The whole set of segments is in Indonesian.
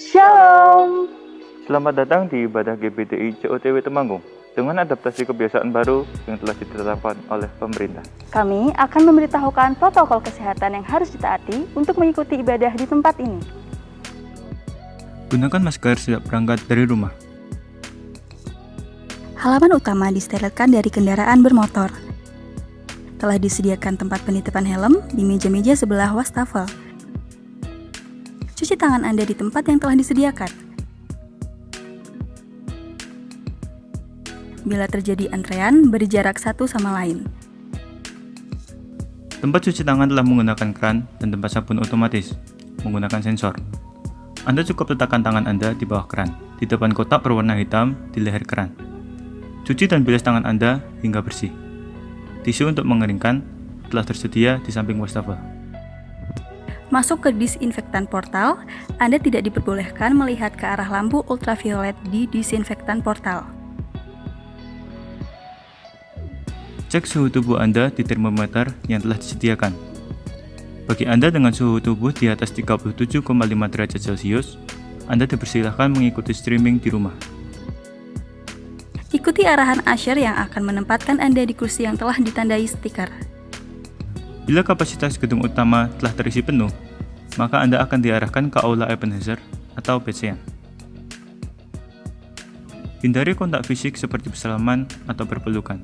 Shalom. Selamat datang di ibadah GBTI COTW Temanggung dengan adaptasi kebiasaan baru yang telah ditetapkan oleh pemerintah. Kami akan memberitahukan protokol kesehatan yang harus ditaati untuk mengikuti ibadah di tempat ini. Gunakan masker sejak berangkat dari rumah. Halaman utama disterilkan dari kendaraan bermotor. Telah disediakan tempat penitipan helm di meja-meja sebelah wastafel. Cuci tangan Anda di tempat yang telah disediakan. Bila terjadi antrean, beri jarak satu sama lain. Tempat cuci tangan telah menggunakan keran dan tempat sabun otomatis menggunakan sensor. Anda cukup letakkan tangan Anda di bawah keran, di depan kotak berwarna hitam di leher keran. Cuci dan bilas tangan Anda hingga bersih. Tisu untuk mengeringkan telah tersedia di samping wastafel. Masuk ke disinfektan portal, Anda tidak diperbolehkan melihat ke arah lampu ultraviolet di disinfektan portal. Cek suhu tubuh Anda di termometer yang telah disediakan. Bagi Anda dengan suhu tubuh di atas 37,5 derajat Celcius, Anda dipersilahkan mengikuti streaming di rumah. Ikuti arahan usher yang akan menempatkan Anda di kursi yang telah ditandai stiker. Bila kapasitas gedung utama telah terisi penuh, maka Anda akan diarahkan ke aula Ebenezer atau BCN. Hindari kontak fisik seperti bersalaman atau berpelukan.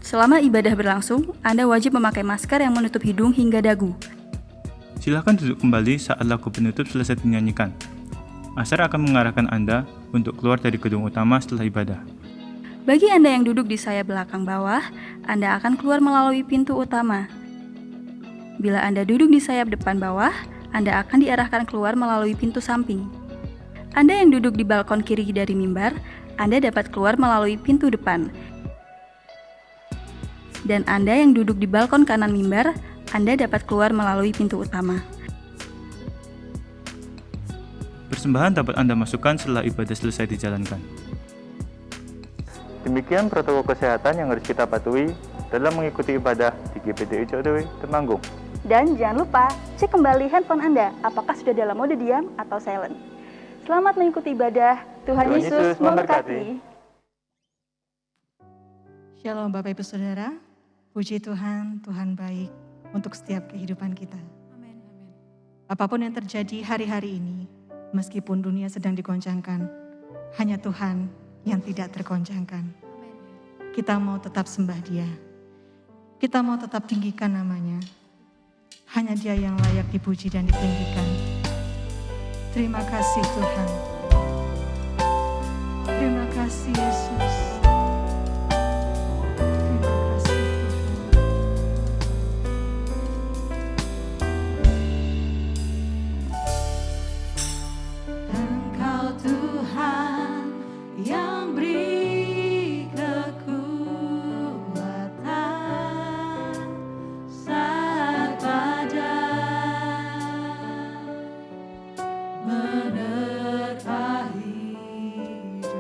Selama ibadah berlangsung, Anda wajib memakai masker yang menutup hidung hingga dagu. Silakan duduk kembali saat lagu penutup selesai dinyanyikan. Usher akan mengarahkan Anda untuk keluar dari gedung utama setelah ibadah. Bagi Anda yang duduk di sayap belakang bawah, Anda akan keluar melalui pintu utama. Bila Anda duduk di sayap depan bawah, Anda akan diarahkan keluar melalui pintu samping. Anda yang duduk di balkon kiri dari mimbar, Anda dapat keluar melalui pintu depan. Dan Anda yang duduk di balkon kanan mimbar, Anda dapat keluar melalui pintu utama. Persembahan dapat Anda masukkan setelah ibadah selesai dijalankan. Demikian protokol kesehatan yang harus kita patuhi dalam mengikuti ibadah di GBTI COTW Temanggung. Dan jangan lupa, cek kembali handphone Anda, apakah sudah dalam mode diam atau silent. Selamat mengikuti ibadah. Tuhan Yesus memberkati. Shalom Bapak Ibu Saudara, puji Tuhan, Tuhan baik untuk setiap kehidupan kita. Amin, amin. Apapun yang terjadi hari-hari ini, meskipun dunia sedang digoncangkan, hanya Tuhan yang tidak tergoncangkan. Amin. Kita mau tetap sembah Dia. Kita mau tetap tinggikan namanya. Hanya Dia yang layak dipuji dan ditinggikan. Terima kasih Tuhan. Terima kasih Yesus. Terima kasih Tuhan. Engkau Tuhan yang beri kekuatan saat badai menerpa hidupku.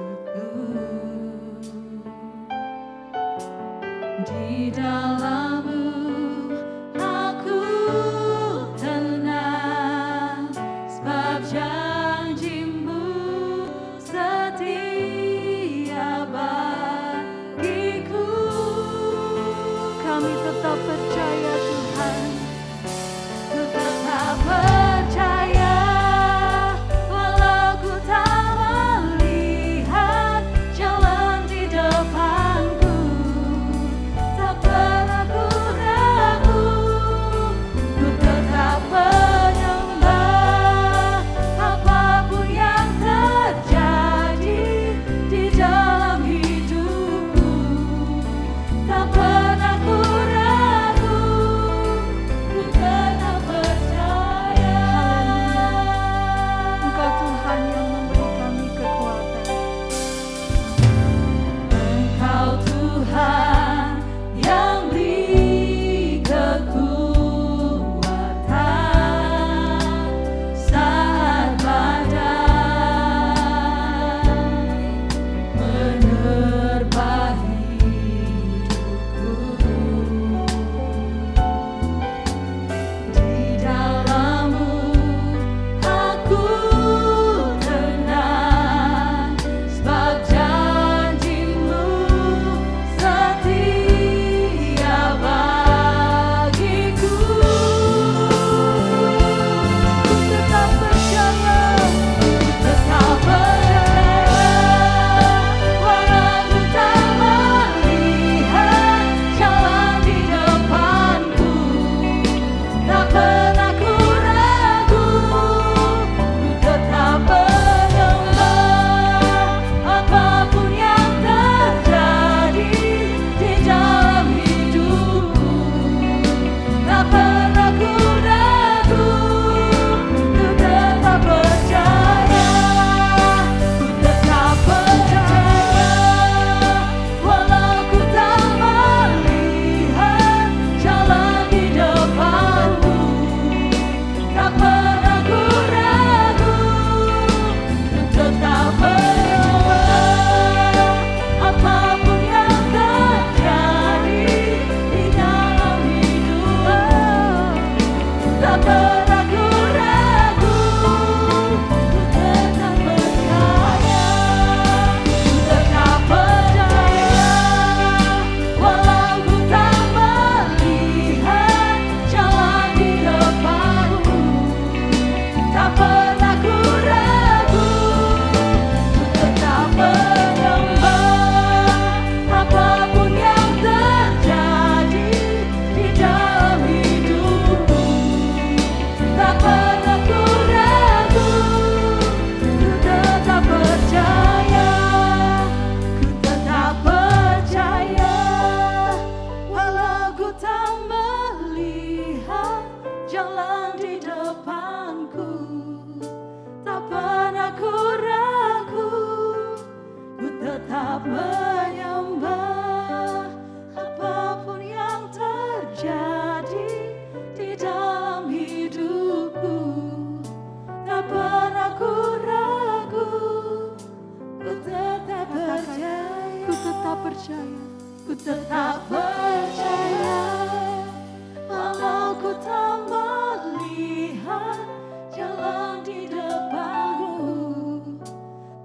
jalan di depanku.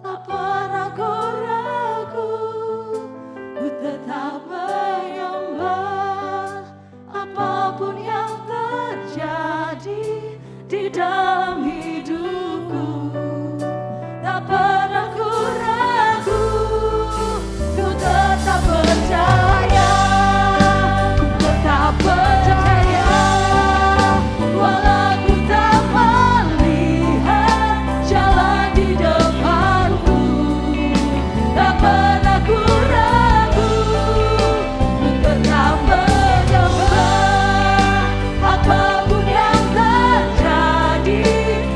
Tak pernah ku ragu, ku tetap menyembah. Apapun yang terjadi di dalam hidupku, tak pernah ku ragu, ku tetap percaya, ku tetap percaya. Walau ku tak melihat jalan di depanku, tak pernah ku ragu, ku tetap menyembah. Apapun yang terjadi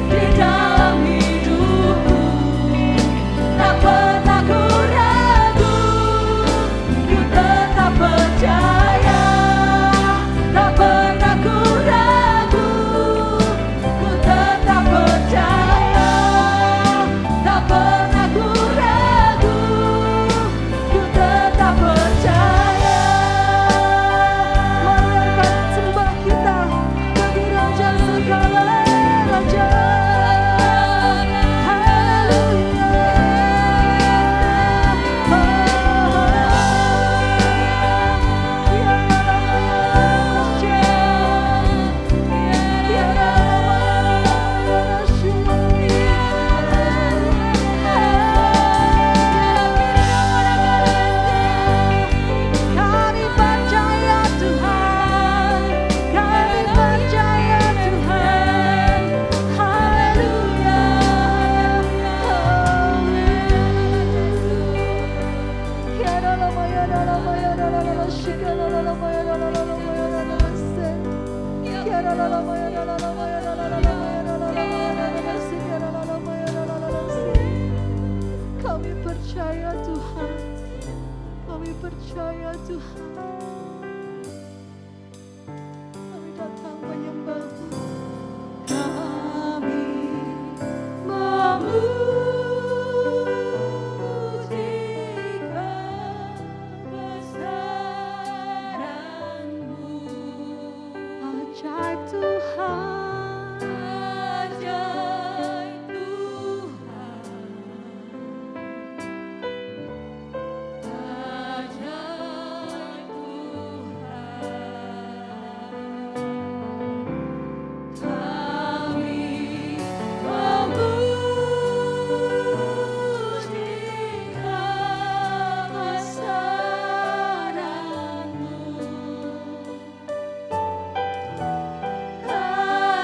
di dalam hidupku, tak pernah ku ragu, ku tetap percaya. Tak pernah ku ragu, ku tetap percaya. Tak pernah ku ragu, ku tetap percaya. Mari angkat sembah kita bagi Raja segala raja. Kami percaya Tuhan, kami percaya Tuhan. Haleluya, kami percaya Tuhan, kami percaya Tuhan. Kami datang menyembah-Mu. Kami memuji kebesaran-Mu. Ajaib Tuhan, ajaib Tuhan, ajaib Tuhan. Kami memuji kebesaran-Mu. Ajaib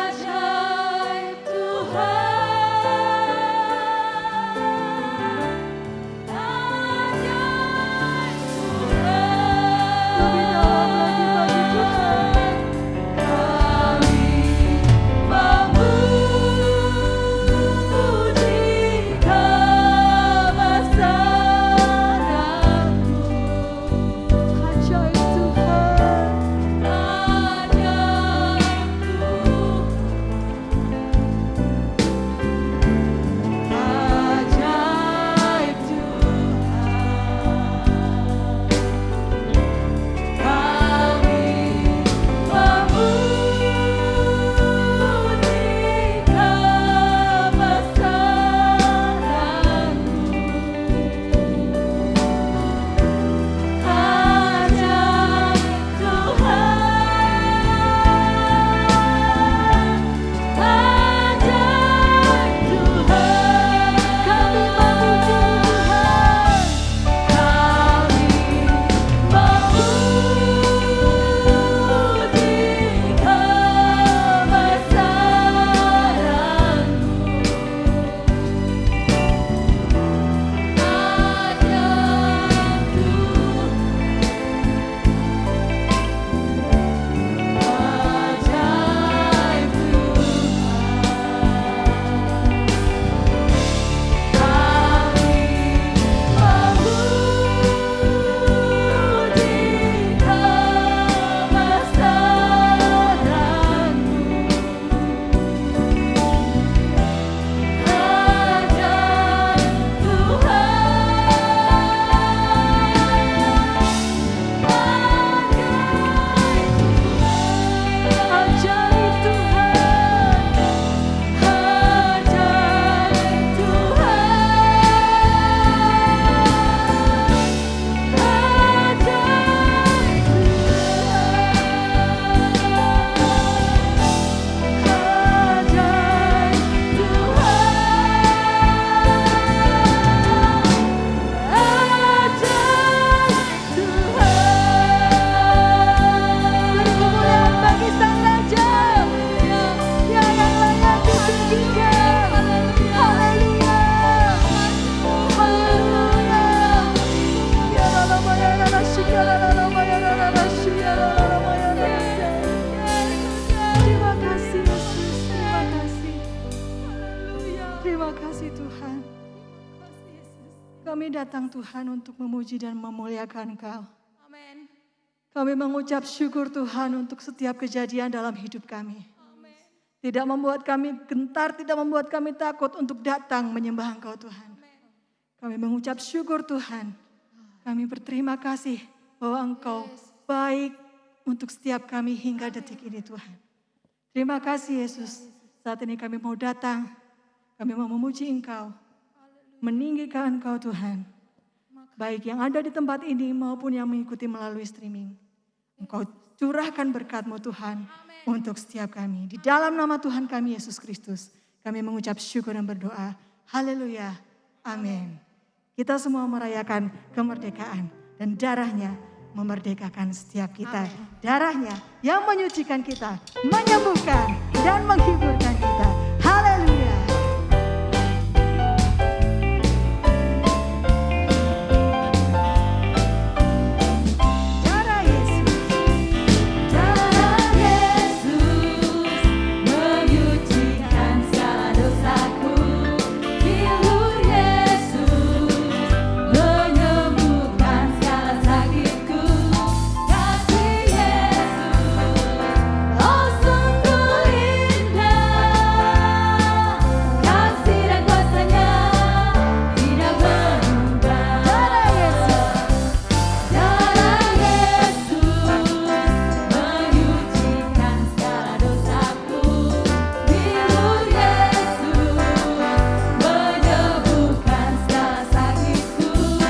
kasih Tuhan. Kami datang Tuhan untuk memuji dan memuliakan Engkau. Amin. Kami mengucap syukur Tuhan untuk setiap kejadian dalam hidup kami. Tidak membuat kami gentar, tidak membuat kami takut untuk datang menyembah Engkau Tuhan. Kami mengucap syukur Tuhan. Kami berterima kasih bahwa Engkau baik untuk setiap kami hingga detik ini Tuhan. Terima kasih Yesus. Saat ini kami mau datang, kami mau memuji Engkau, meninggikan Engkau Tuhan. Baik yang ada di tempat ini maupun yang mengikuti melalui streaming. Engkau curahkan berkat-Mu Tuhan untuk setiap kami. Di dalam nama Tuhan kami Yesus Kristus, kami mengucap syukur dan berdoa. Haleluya. Amin. Kita semua merayakan kemerdekaan dan darahnya memerdekakan setiap kita. Darahnya yang menyucikan kita, menyembuhkan dan menghiburkan kita. Haleluya. Darah Yesus, Darah Yesus menyucikan segala dosaku. Pilur Yesus menyembuhkan segala sakitku. Kasih Yesus, oh sungguh indah. Kasih dan kuasanya tidak berubah. Darah Yesus menyucikan segala dosaku. Pilur Yesus menyembuhkan segala sakitku.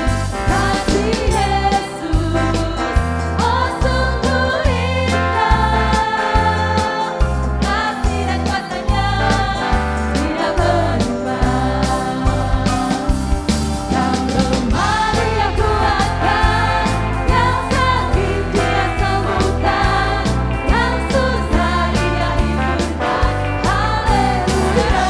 Kasih Yesus, oh sungguh indah. Kasih dan kuasanya tidak berubah. Yang lemah Dia kuatkan, yang sakit Dia sembuhkan, yang susah Dia hiburkan. Haleluya.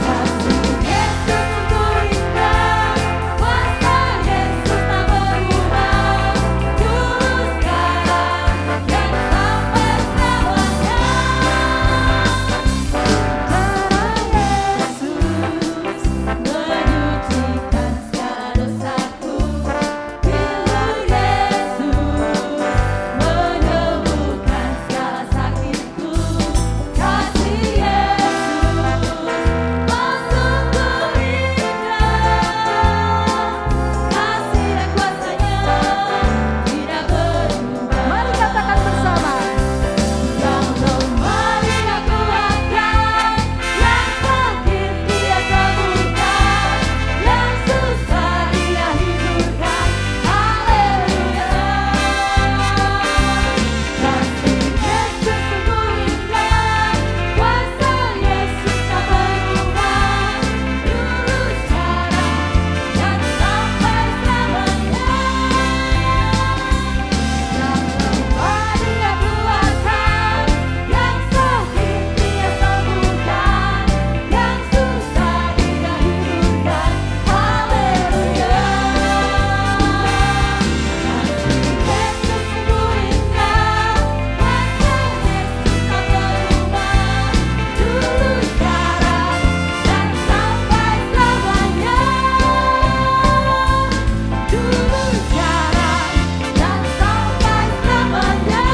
Kasih Yesus sungguh indah, kuasa Yesus tak berubah. Dulu sekarang dan sampai selamanya. Menyucikan segala dosaku. Pilur Yesus menyembuhkan segala sakitku. Kasih Yesus, oh sungguh indah. Kasih dan kuasanya tidak berubah. mari katakan bersama. Yang lemah Dia kuatkan, yang sakit Dia sembuhkan, yang susah Dia hiburkan. Haleluya. Kasih Yesus sungguh indah, kuasa Yesus tak berubah. Dulu sekarang dan sampai selamanya. Yang lemah Dia kuatkan, yang sakit Dia sembuhkan, yang susah Dia hiburkan. Haleluya. Kasih Yesus sungguh indah, kuasa Yesus tak berubah. Dulu sekarang dan sampai selamanya. Dulu sekarang dan sampai selamanya.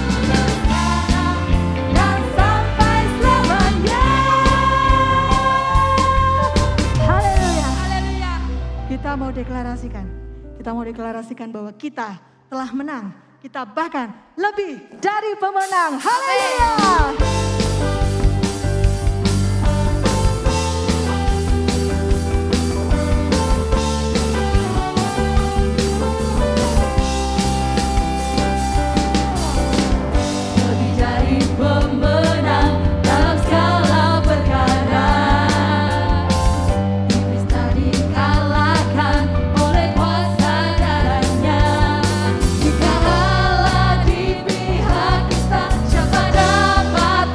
Dulu sekarang dan sampai selamanya. Haleluya. Haleluya. Kita mau deklarasikan bahwa kita telah menang. Kita bahkan lebih dari pemenang. Haleluya. Lebih dari pemenang dalam segala perkara. Iblis tak dikalahkan oleh kuasa darahnya. Jika Allah di pihak kita, siapa dapat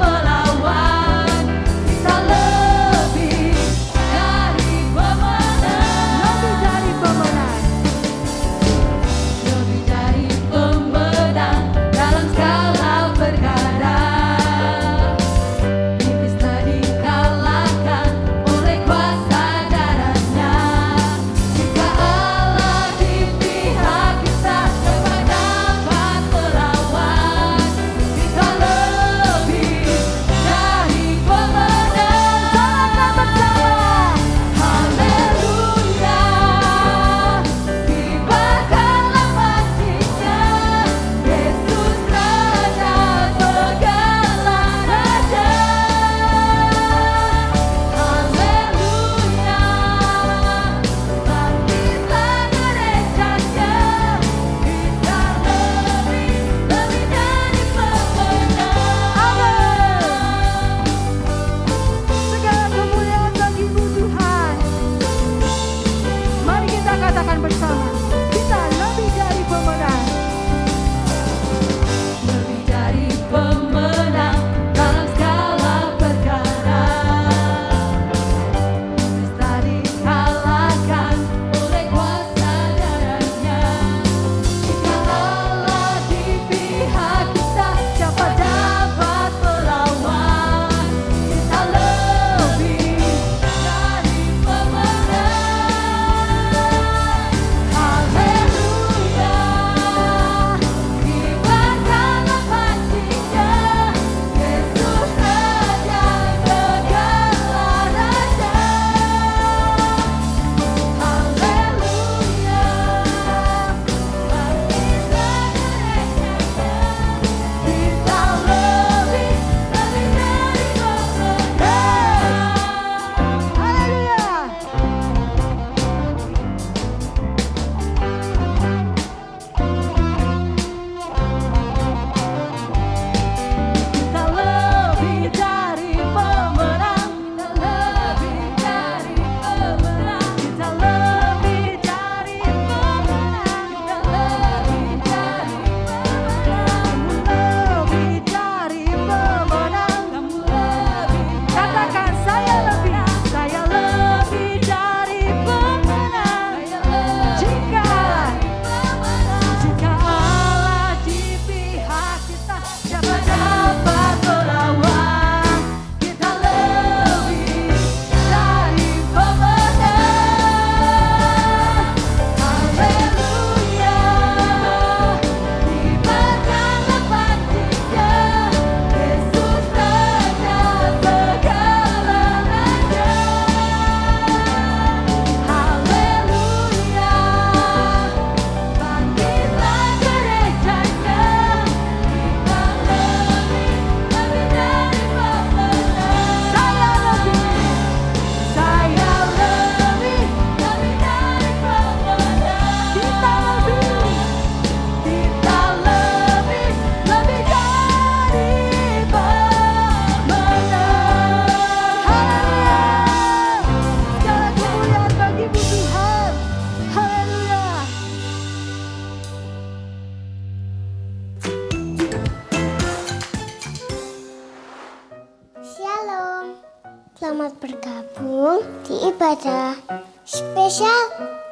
selamat bergabung di ibadah spesial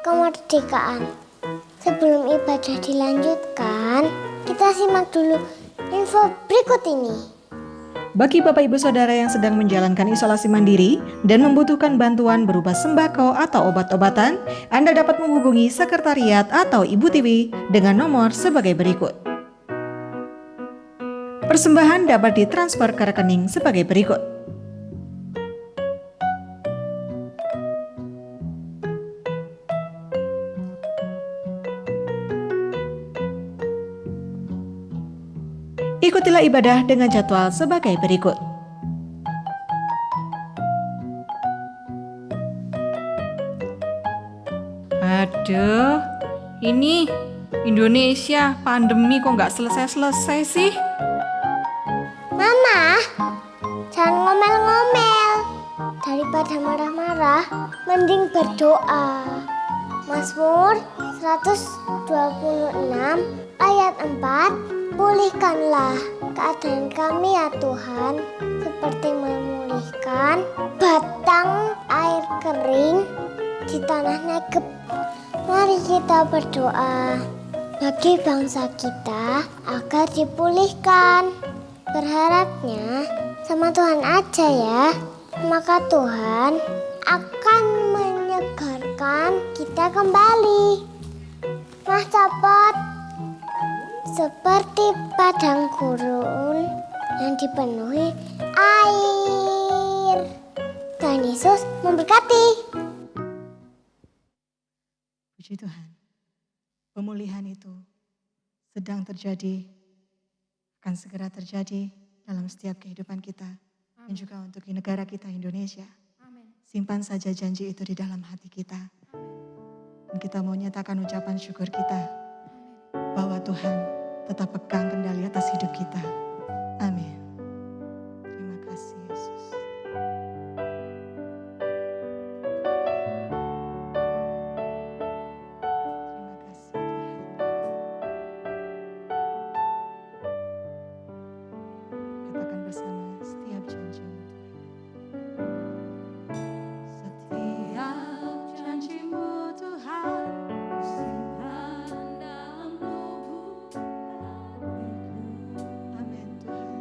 kemerdekaan. Sebelum ibadah dilanjutkan, kita simak dulu info berikut ini. Bagi Bapak Ibu Saudara yang sedang menjalankan isolasi mandiri dan membutuhkan bantuan berupa sembako atau obat-obatan, Anda dapat menghubungi Sekretariat atau Ibu Tiwi dengan nomor sebagai berikut. Persembahan dapat ditransfer ke rekening sebagai berikut. Ikutilah ibadah dengan jadwal sebagai berikut. Aduh, ini Indonesia pandemi kok nggak selesai-selesai sih? Mama, jangan ngomel-ngomel. Daripada marah-marah, mending berdoa. Mazmur 126 ayat 4. Pulihkanlah keadaan kami ya Tuhan, seperti memulihkan batang air kering di tanah Negeb. Mari kita berdoa bagi bangsa kita agar dipulihkan. Berharapnya sama Tuhan aja ya, maka Tuhan akan menyegarkan kita kembali. Nah cepat, seperti padang gurun yang dipenuhi air. Tuhan Yesus memberkati. Puji Tuhan, pemulihan itu sedang terjadi, akan segera terjadi dalam setiap kehidupan kita. Dan juga untuk di negara kita Indonesia. Simpan saja janji itu di dalam hati kita. Dan kita mau nyatakan ucapan syukur kita bahwa Tuhan tetap pegang kendali atas hidup kita. Amin. Terima kasih Yesus. Terima kasih Tuhan. Katakan bersama, setiap janji-Mu Tuhan. Setiap janji-Mu Tuhan, simpan dalam lubuk hatiku. Amin Tuhan.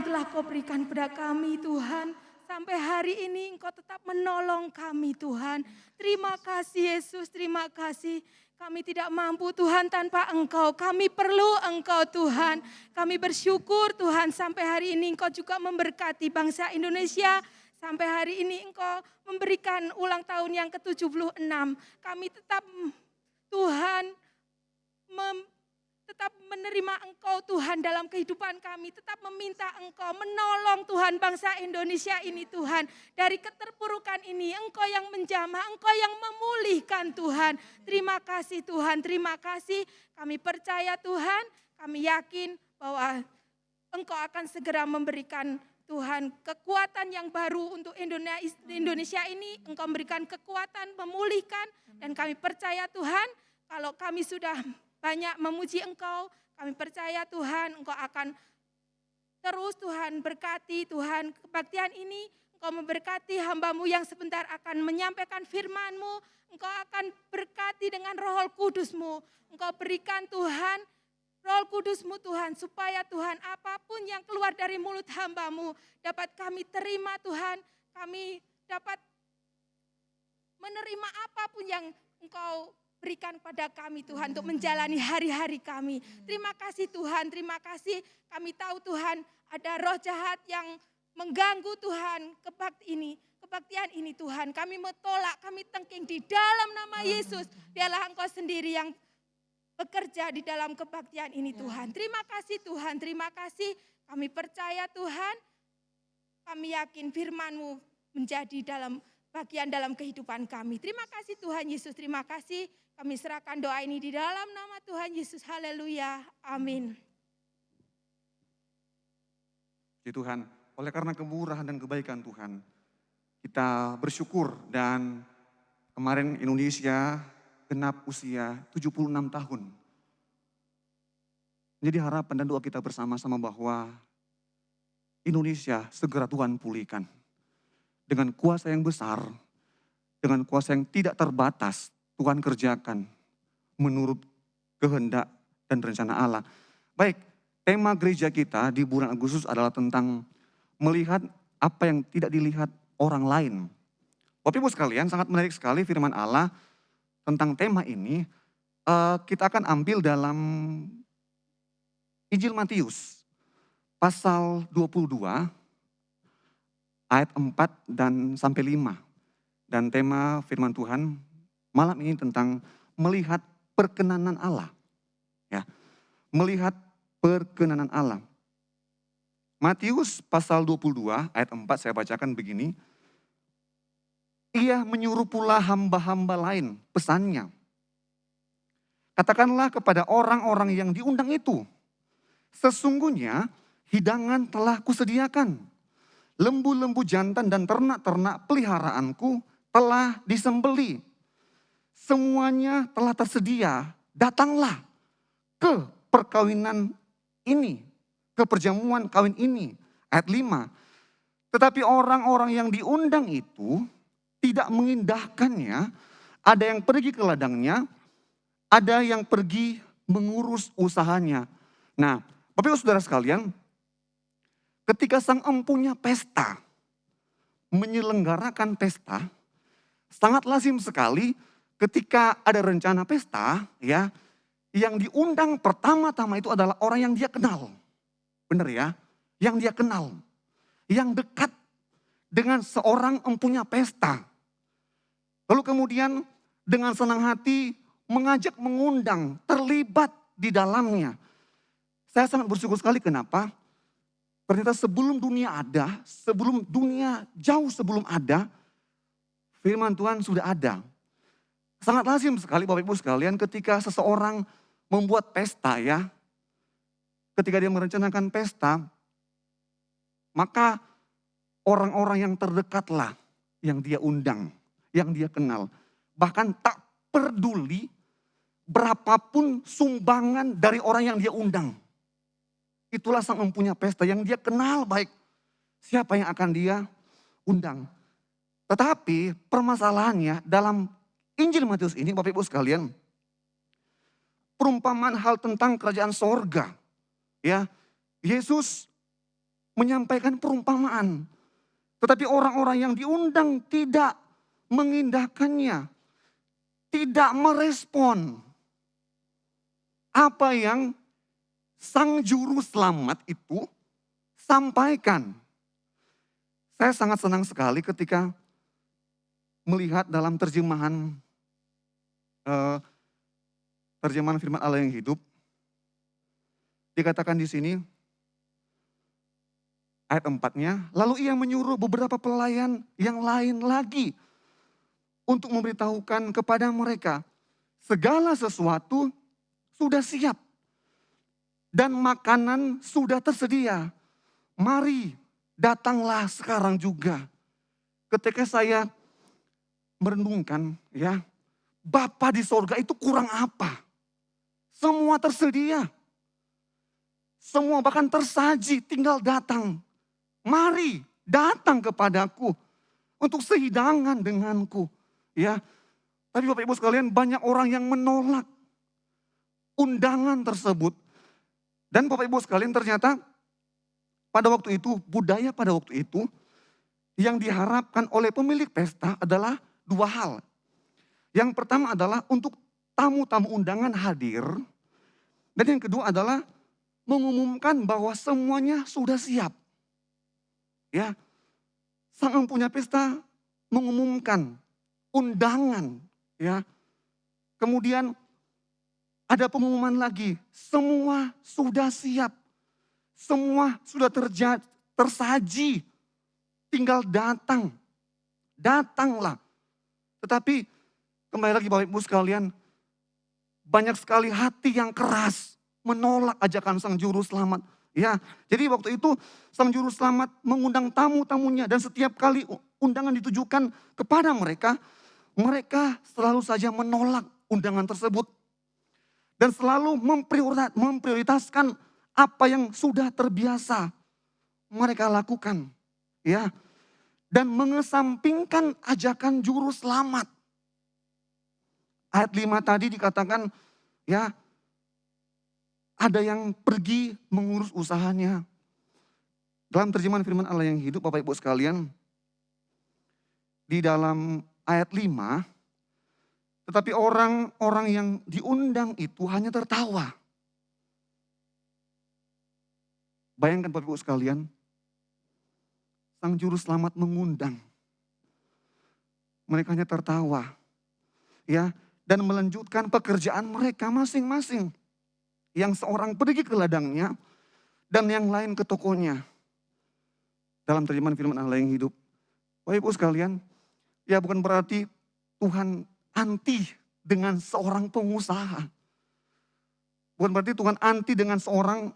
telah Kau berikan pada kami Tuhan. Sampai hari ini Engkau tetap menolong kami Tuhan. Terima kasih Yesus, terima kasih. Kami tidak mampu Tuhan tanpa Engkau. Kami perlu Engkau Tuhan. Kami bersyukur Tuhan sampai hari ini Engkau juga memberkati bangsa Indonesia. Sampai hari ini Engkau memberikan ulang tahun yang ke-76. Kami tetap Tuhan tetap menerima Engkau Tuhan dalam kehidupan kami. Tetap meminta Engkau menolong Tuhan bangsa Indonesia ini Tuhan. Dari keterpurukan ini Engkau yang menjamah, Engkau yang memulihkan Tuhan. Terima kasih Tuhan, terima kasih. Kami percaya Tuhan, kami yakin bahwa Engkau akan segera memberikan Tuhan kekuatan yang baru untuk Indonesia ini. Engkau memberikan kekuatan, memulihkan. Dan kami percaya Tuhan, kalau kami sudah banyak memuji Engkau, kami percaya Tuhan Engkau akan terus Tuhan berkati Tuhan kebaktian ini. Engkau memberkati hamba-Mu yang sebentar akan menyampaikan firman-Mu. Engkau akan berkati dengan Roh Kudus-Mu. Engkau berikan Tuhan Roh Kudus-Mu Tuhan, supaya Tuhan apapun yang keluar dari mulut hamba-Mu dapat kami terima Tuhan. Kami dapat menerima apapun yang Engkau berikan pada kami Tuhan untuk menjalani hari-hari kami. Terima kasih Tuhan, terima kasih. Kami tahu Tuhan ada roh jahat yang mengganggu Tuhan kebaktian ini Tuhan. Kami menolak, kami tengking di dalam nama Yesus. Biarlah Engkau sendiri yang bekerja di dalam kebaktian ini Tuhan. Terima kasih Tuhan, terima kasih. Kami percaya Tuhan, kami yakin firman-Mu menjadi bagian dalam kehidupan kami. Terima kasih Tuhan Yesus, terima kasih. Kami serahkan doa ini di dalam nama Tuhan Yesus. Haleluya, amin. Puji Tuhan, oleh karena kemurahan dan kebaikan Tuhan, kita bersyukur dan kemarin Indonesia genap usia 76 tahun. Jadi harapan dan doa kita bersama-sama bahwa Indonesia segera Tuhan pulihkan. Dengan kuasa yang besar, dengan kuasa yang tidak terbatas, Tuhan kerjakan menurut kehendak dan rencana Allah. Baik, tema gereja kita di bulan Agustus adalah tentang melihat apa yang tidak dilihat orang lain. Bapak Ibu sekalian, sangat menarik sekali firman Allah tentang tema ini. Kita akan ambil dalam Injil Matius pasal 22 ayat 4 dan sampai 5. Dan tema firman Tuhan malam ini tentang melihat perkenanan Allah. Ya, melihat perkenanan Allah. Matius pasal 22 ayat 4 saya bacakan begini. Ia menyuruh pula hamba-hamba lain, pesannya. Katakanlah kepada orang-orang yang diundang itu, sesungguhnya hidangan telah kusediakan. Lembu-lembu jantan dan ternak-ternak peliharaanku telah disembeli. Semuanya telah tersedia, datanglah ke perkawinan ini, ke perjamuan kawin ini. Ayat 5. Tetapi orang-orang yang diundang itu tidak mengindahkannya, ada yang pergi ke ladangnya, ada yang pergi mengurus usahanya. Nah, Bapak Ibu Saudara sekalian, ketika sang empunya pesta, menyelenggarakan pesta, sangat lazim sekali ketika ada rencana pesta, ya, yang diundang pertama-tama itu adalah orang yang dia kenal. Benar ya? Yang dia kenal. Yang dekat dengan seorang empunya pesta. Lalu kemudian dengan senang hati mengajak, mengundang, terlibat di dalamnya. Saya sangat bersyukur sekali, kenapa? Ternyata sebelum dunia ada, sebelum dunia jauh sebelum ada, firman Tuhan sudah ada. Sangat lazim sekali Bapak Ibu sekalian ketika seseorang membuat pesta ya. Ketika dia merencanakan pesta, maka orang-orang yang terdekatlah yang dia undang, yang dia kenal. Bahkan tak peduli berapapun sumbangan dari orang yang dia undang. Itulah sang empunya pesta yang dia kenal baik siapa yang akan dia undang. Tetapi permasalahannya dalam Injil Matius ini Bapak Ibu sekalian, perumpamaan hal tentang kerajaan sorga. Ya, Yesus menyampaikan perumpamaan. Tetapi orang-orang yang diundang tidak mengindahkannya. Tidak merespon apa yang sang juru selamat itu sampaikan. Saya sangat senang sekali ketika melihat dalam terjemahan firman Allah yang hidup. Dikatakan di sini ayat 4-nya, lalu ia menyuruh beberapa pelayan yang lain lagi untuk memberitahukan kepada mereka segala sesuatu sudah siap dan makanan sudah tersedia. Mari datanglah sekarang juga. Ketika saya merenungkan, ya, Bapa di sorga itu kurang apa? Semua tersedia. Semua bahkan tersaji, tinggal datang. Mari datang kepadaku untuk sehidangan denganku. Ya, tapi Bapak Ibu sekalian, banyak orang yang menolak undangan tersebut. Dan Bapak Ibu sekalian, ternyata pada waktu itu, budaya pada waktu itu, yang diharapkan oleh pemilik pesta adalah dua hal. Yang pertama adalah untuk tamu-tamu undangan hadir. Dan yang kedua adalah mengumumkan bahwa semuanya sudah siap. Ya, sang empunya pesta mengumumkan undangan. Ya, kemudian ada pengumuman lagi, semua sudah siap. Semua sudah tersaji. Tinggal datang. Datanglah. Tetapi kembali lagi Bapak Ibu sekalian, banyak sekali hati yang keras menolak ajakan sang juru selamat. Ya, jadi waktu itu sang juru selamat mengundang tamu-tamunya dan setiap kali undangan ditujukan kepada mereka, mereka selalu saja menolak undangan tersebut. Dan selalu memprioritaskan apa yang sudah terbiasa mereka lakukan. Ya, dan mengesampingkan ajakan juru selamat. Ayat 5 tadi dikatakan, ya, ada yang pergi mengurus usahanya. Dalam terjemahan firman Allah yang hidup, Bapak Ibu sekalian, di dalam ayat 5, tetapi orang-orang yang diundang itu hanya tertawa. Bayangkan Bapak Ibu sekalian, sang juru selamat mengundang. Mereka hanya tertawa. Ya, dan melanjutkan pekerjaan mereka masing-masing. Yang seorang pergi ke ladangnya dan yang lain ke tokonya. Dalam terjemahan firman Allah yang hidup. Bapak Ibu sekalian, ya bukan berarti Tuhan anti dengan seorang pengusaha. Bukan berarti Tuhan anti dengan seorang,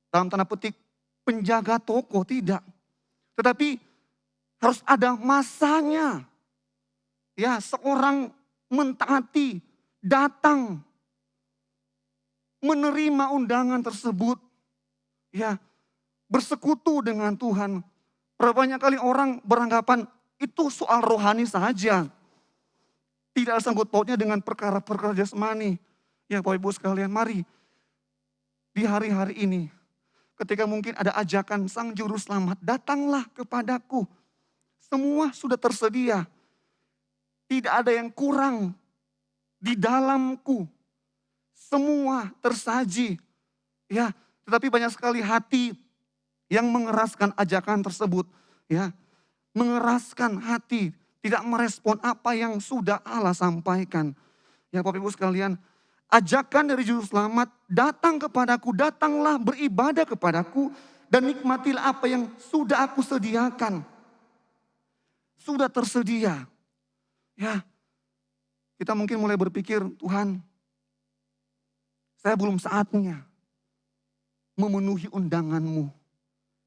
dalam tanda petik, penjaga toko, tidak. Tetapi harus ada masanya. Ya, seorang mentaati, datang, menerima undangan tersebut, ya, bersekutu dengan Tuhan. Berapa banyak kali orang beranggapan itu soal rohani saja. Tidak ada sangkut pautnya dengan perkara-perkara jasmani. Ya Bapak Ibu sekalian, mari di hari-hari ini, ketika mungkin ada ajakan sang juru selamat, datanglah kepadaku. Semua sudah tersedia. Tidak ada yang kurang di dalamku. Semua tersaji. Ya, tetapi banyak sekali hati yang mengeraskan ajakan tersebut. Ya, mengeraskan hati, tidak merespon apa yang sudah Allah sampaikan. Ya Bapak Ibu sekalian, ajakan dari juru selamat, datang kepadaku, datanglah beribadah kepadaku, dan nikmatilah apa yang sudah aku sediakan. Sudah tersedia. Ya, kita mungkin mulai berpikir, Tuhan, saya belum saatnya memenuhi undangan-Mu.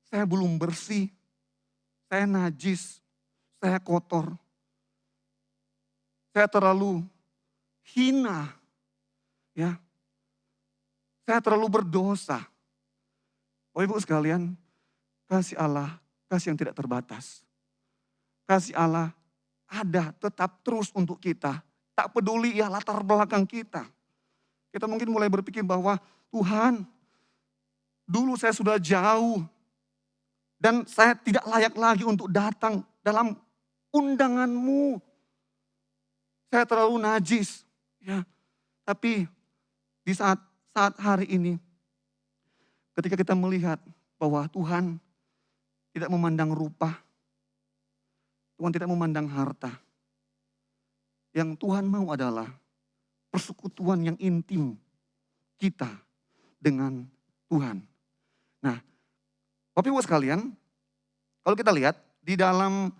Saya belum bersih, saya najis, saya kotor. Saya terlalu hina, ya. Saya terlalu berdosa. Bapak Ibu sekalian, kasih Allah, kasih yang tidak terbatas. Kasih Allah ada tetap terus untuk kita. Tak peduli ya latar belakang kita. Kita mungkin mulai berpikir bahwa Tuhan, dulu saya sudah jauh Dan saya tidak layak lagi untuk datang dalam undanganmu. Saya terlalu najis. Ya, tapi di saat hari ini, ketika kita melihat bahwa Tuhan tidak memandang rupa, Tuhan tidak memandang harta. Yang Tuhan mau adalah persekutuan yang intim kita dengan Tuhan. Nah, Bapak Ibu sekalian, kalau kita lihat di dalam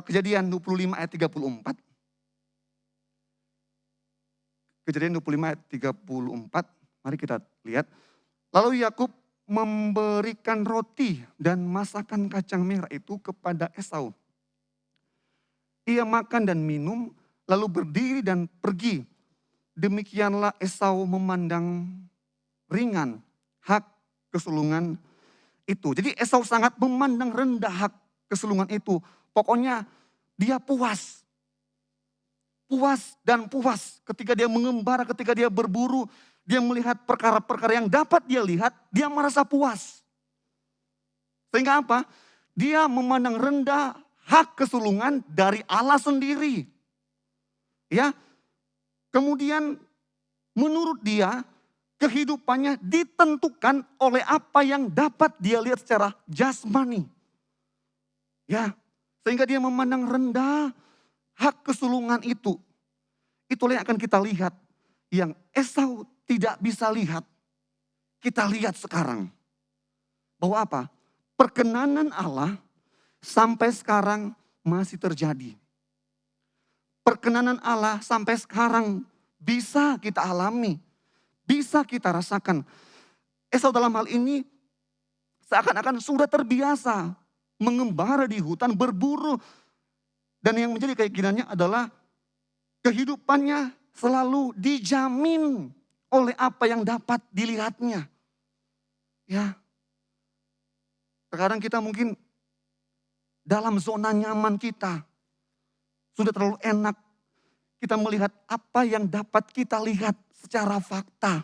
Kejadian 25 ayat 34. Kejadian 25 ayat 34, mari kita lihat. Lalu Yakub memberikan roti dan masakan kacang merah itu kepada Esau. Ia makan dan minum, lalu berdiri dan pergi. Demikianlah Esau memandang ringan hak kesulungan itu. Jadi Esau sangat memandang rendah hak kesulungan itu. Pokoknya dia puas. Puas dan puas ketika dia mengembara, ketika dia berburu. Dia melihat perkara-perkara yang dapat dia lihat, dia merasa puas. Sehingga apa? Dia memandang rendah hak kesulungan dari Allah sendiri. Ya. Kemudian menurut dia kehidupannya ditentukan oleh apa yang dapat dia lihat secara jasmani. Ya. Sehingga dia memandang rendah hak kesulungan itu. Itulah yang akan kita lihat. Yang Esau tidak bisa lihat. Kita lihat sekarang. Bahwa apa? Perkenanan Allah sampai sekarang masih terjadi. Perkenanan Allah sampai sekarang bisa kita alami. Bisa kita rasakan. Esau dalam hal ini seakan-akan sudah terbiasa mengembara di hutan, berburu. Dan yang menjadi keinginannya adalah kehidupannya selalu dijamin oleh apa yang dapat dilihatnya. Ya. Sekarang kita mungkin dalam zona nyaman kita. Sudah terlalu enak kita melihat apa yang dapat kita lihat secara fakta.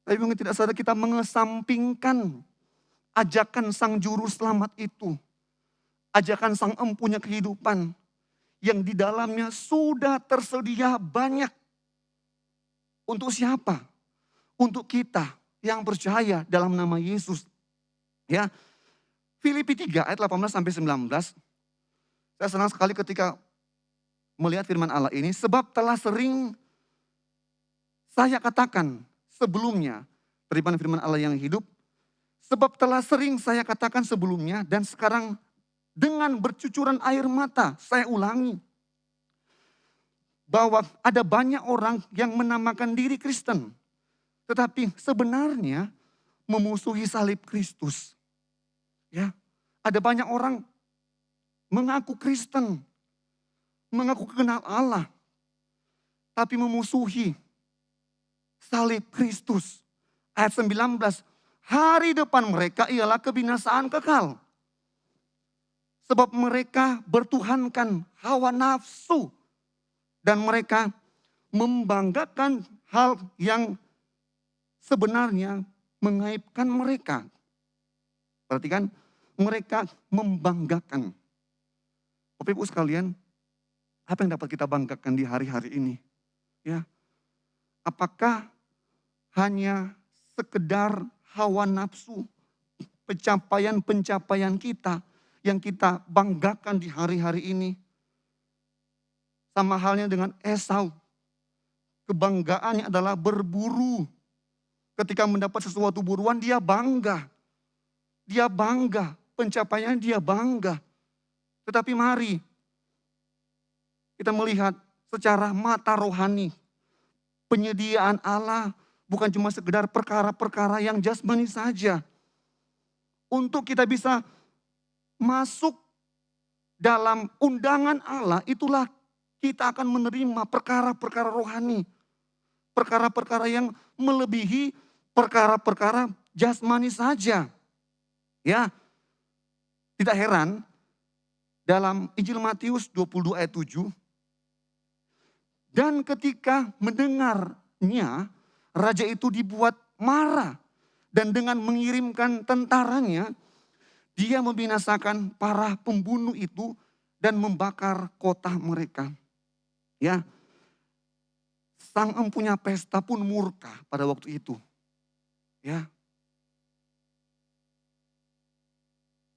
Tapi mungkin tidak sadar kita mengesampingkan ajakan sang juru selamat itu. Ajakan sang empunya kehidupan. Yang di dalamnya sudah tersedia banyak. Untuk siapa? Untuk kita yang percaya dalam nama Yesus. Ya. Filipi 3 ayat 18 sampai 19. Saya senang sekali ketika melihat firman Allah ini. Sebab telah sering saya katakan sebelumnya. Daripada firman Allah yang hidup. Sebab telah sering saya katakan sebelumnya dan sekarang dengan bercucuran air mata saya ulangi. Bahwa ada banyak orang yang menamakan diri Kristen. Tetapi sebenarnya memusuhi salib Kristus. Ya, ada banyak orang mengaku Kristen. Mengaku kenal Allah. Tapi memusuhi salib Kristus. Ayat 19. Hari depan mereka ialah kebinasaan kekal. Sebab mereka bertuhankan hawa nafsu. Dan mereka membanggakan hal yang sebenarnya mengaibkan mereka. Perhatikan, mereka membanggakan. Bapak Ibu sekalian, apa yang dapat kita banggakan di hari-hari ini? Ya, apakah hanya sekedar hawa nafsu, pencapaian-pencapaian kita yang kita banggakan di hari-hari ini? Sama halnya dengan Esau. Kebanggaannya adalah berburu. Ketika mendapat sesuatu buruan dia bangga. Dia bangga. Pencapaiannya dia bangga. Tetapi mari kita melihat secara mata rohani. Penyediaan Allah bukan cuma sekedar perkara-perkara yang jasmani saja. Untuk kita bisa masuk dalam undangan Allah, itulah kita akan menerima perkara-perkara rohani. Perkara-perkara yang melebihi perkara-perkara jasmani saja. Ya, tidak heran dalam Injil Matius 22 ayat 7. Dan ketika mendengarnya, raja itu dibuat marah. Dan dengan mengirimkan tentaranya, Dia membinasakan para pembunuh itu dan membakar kota mereka. Ya, sang empunya pesta pun murka pada waktu itu. Ya,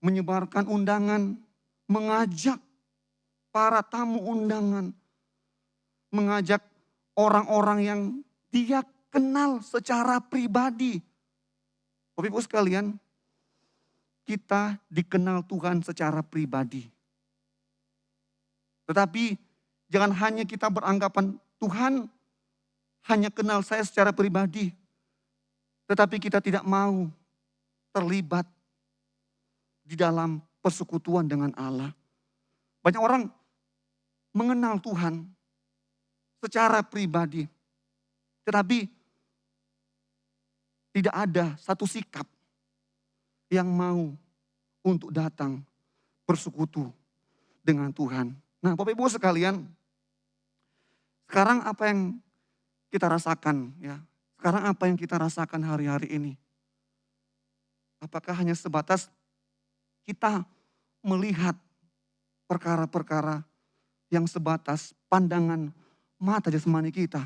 menyebarkan undangan, mengajak para tamu undangan, mengajak orang-orang yang dia kenal secara pribadi. Bapak Ibu sekalian, kita dikenal Tuhan secara pribadi. Tetapi jangan hanya kita beranggapan Tuhan hanya kenal saya secara pribadi. Tetapi kita tidak mau terlibat di dalam persekutuan dengan Allah. Banyak orang mengenal Tuhan secara pribadi. Tetapi tidak ada satu sikap yang mau untuk datang bersekutu dengan Tuhan. Nah, Bapak Ibu sekalian, sekarang apa yang kita rasakan ya? Sekarang apa yang kita rasakan hari-hari ini? Apakah hanya sebatas kita melihat perkara-perkara yang sebatas pandangan mata jasmani kita?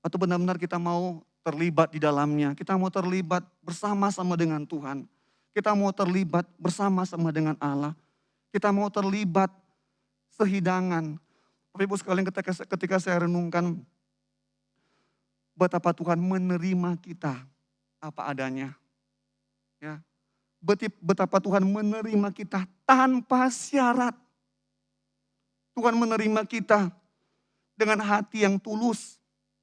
Atau benar-benar kita mau terlibat di dalamnya, kita mau terlibat bersama-sama dengan Tuhan. Kita mau terlibat bersama-sama dengan Allah. Kita mau terlibat sehidangan. Bapak Ibu sekalian, ketika saya renungkan betapa Tuhan menerima kita apa adanya. Ya. Betapa Tuhan menerima kita tanpa syarat. Tuhan menerima kita dengan hati yang tulus.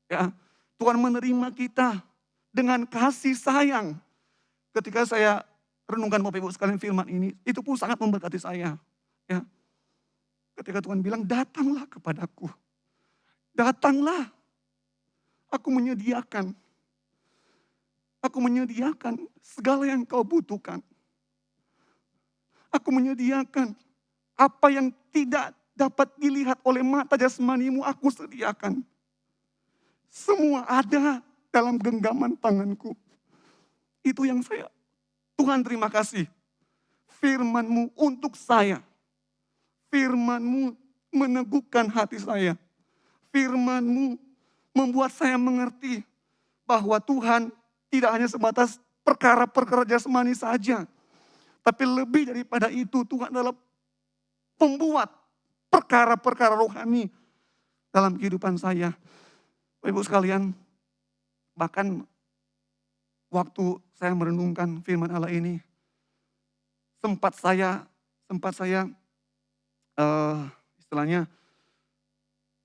Ya. Tuhan menerima kita dengan kasih sayang. Ketika saya renungkan Bapak Ibu sekalian firman ini, itu pun sangat memberkati saya. Ya. Ketika Tuhan bilang, datanglah kepadaku. Datanglah. Aku menyediakan. Aku menyediakan segala yang kau butuhkan. Aku menyediakan apa yang tidak dapat dilihat oleh mata jasmanimu, aku sediakan. Semua ada dalam genggaman tanganku. Itu yang Tuhan terima kasih. Firman-Mu untuk saya. Firman-Mu meneguhkan hati saya. Firman-Mu membuat saya mengerti bahwa Tuhan tidak hanya sebatas perkara-perkara jasmani saja. Tapi lebih daripada itu, Tuhan adalah pembuat perkara-perkara rohani dalam kehidupan saya. Ibu sekalian, bahkan waktu saya merenungkan firman Allah ini, sempat saya istilahnya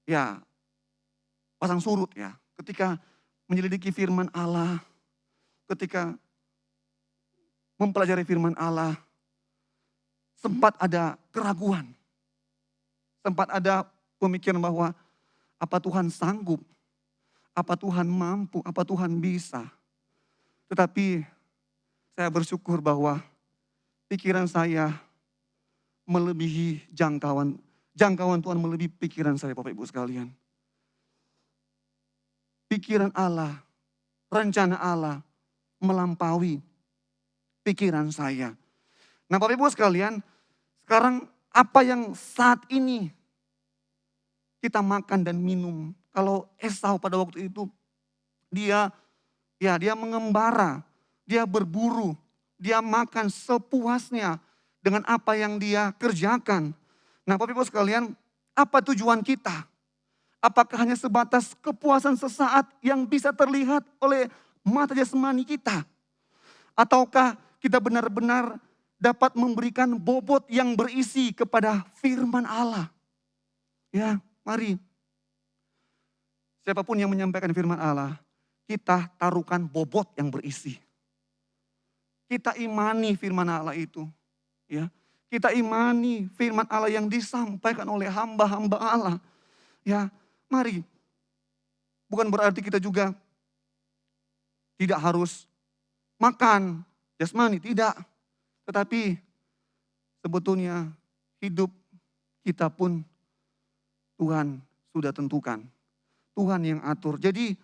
ya pasang surut ya, ketika menyelidiki firman Allah, ketika mempelajari firman Allah, sempat ada keraguan, sempat ada pemikiran bahwa apa Tuhan sanggup, apa Tuhan mampu, apa Tuhan bisa. Tetapi saya bersyukur bahwa pikiran saya melebihi jangkauan Tuhan melebihi pikiran saya, Bapak Ibu sekalian. Pikiran Allah, rencana Allah melampaui pikiran saya. Nah, Bapak Ibu sekalian, sekarang apa yang saat ini kita makan dan minum? Kalau Esau pada waktu itu dia mengembara, dia berburu, dia makan sepuasnya dengan apa yang dia kerjakan. Nah, Bapak Ibu sekalian, apa tujuan kita? Apakah hanya sebatas kepuasan sesaat yang bisa terlihat oleh mata jasmani kita? Ataukah kita benar-benar dapat memberikan bobot yang berisi kepada firman Allah? Ya, mari. Siapapun yang menyampaikan firman Allah, kita taruhkan bobot yang berisi. Kita imani firman Allah itu. Ya, kita imani firman Allah yang disampaikan oleh hamba-hamba Allah. Ya, mari. Bukan berarti kita juga tidak harus makan jasmani, tidak. Tetapi sebetulnya hidup kita pun Tuhan sudah tentukan. Tuhan yang atur. Jadi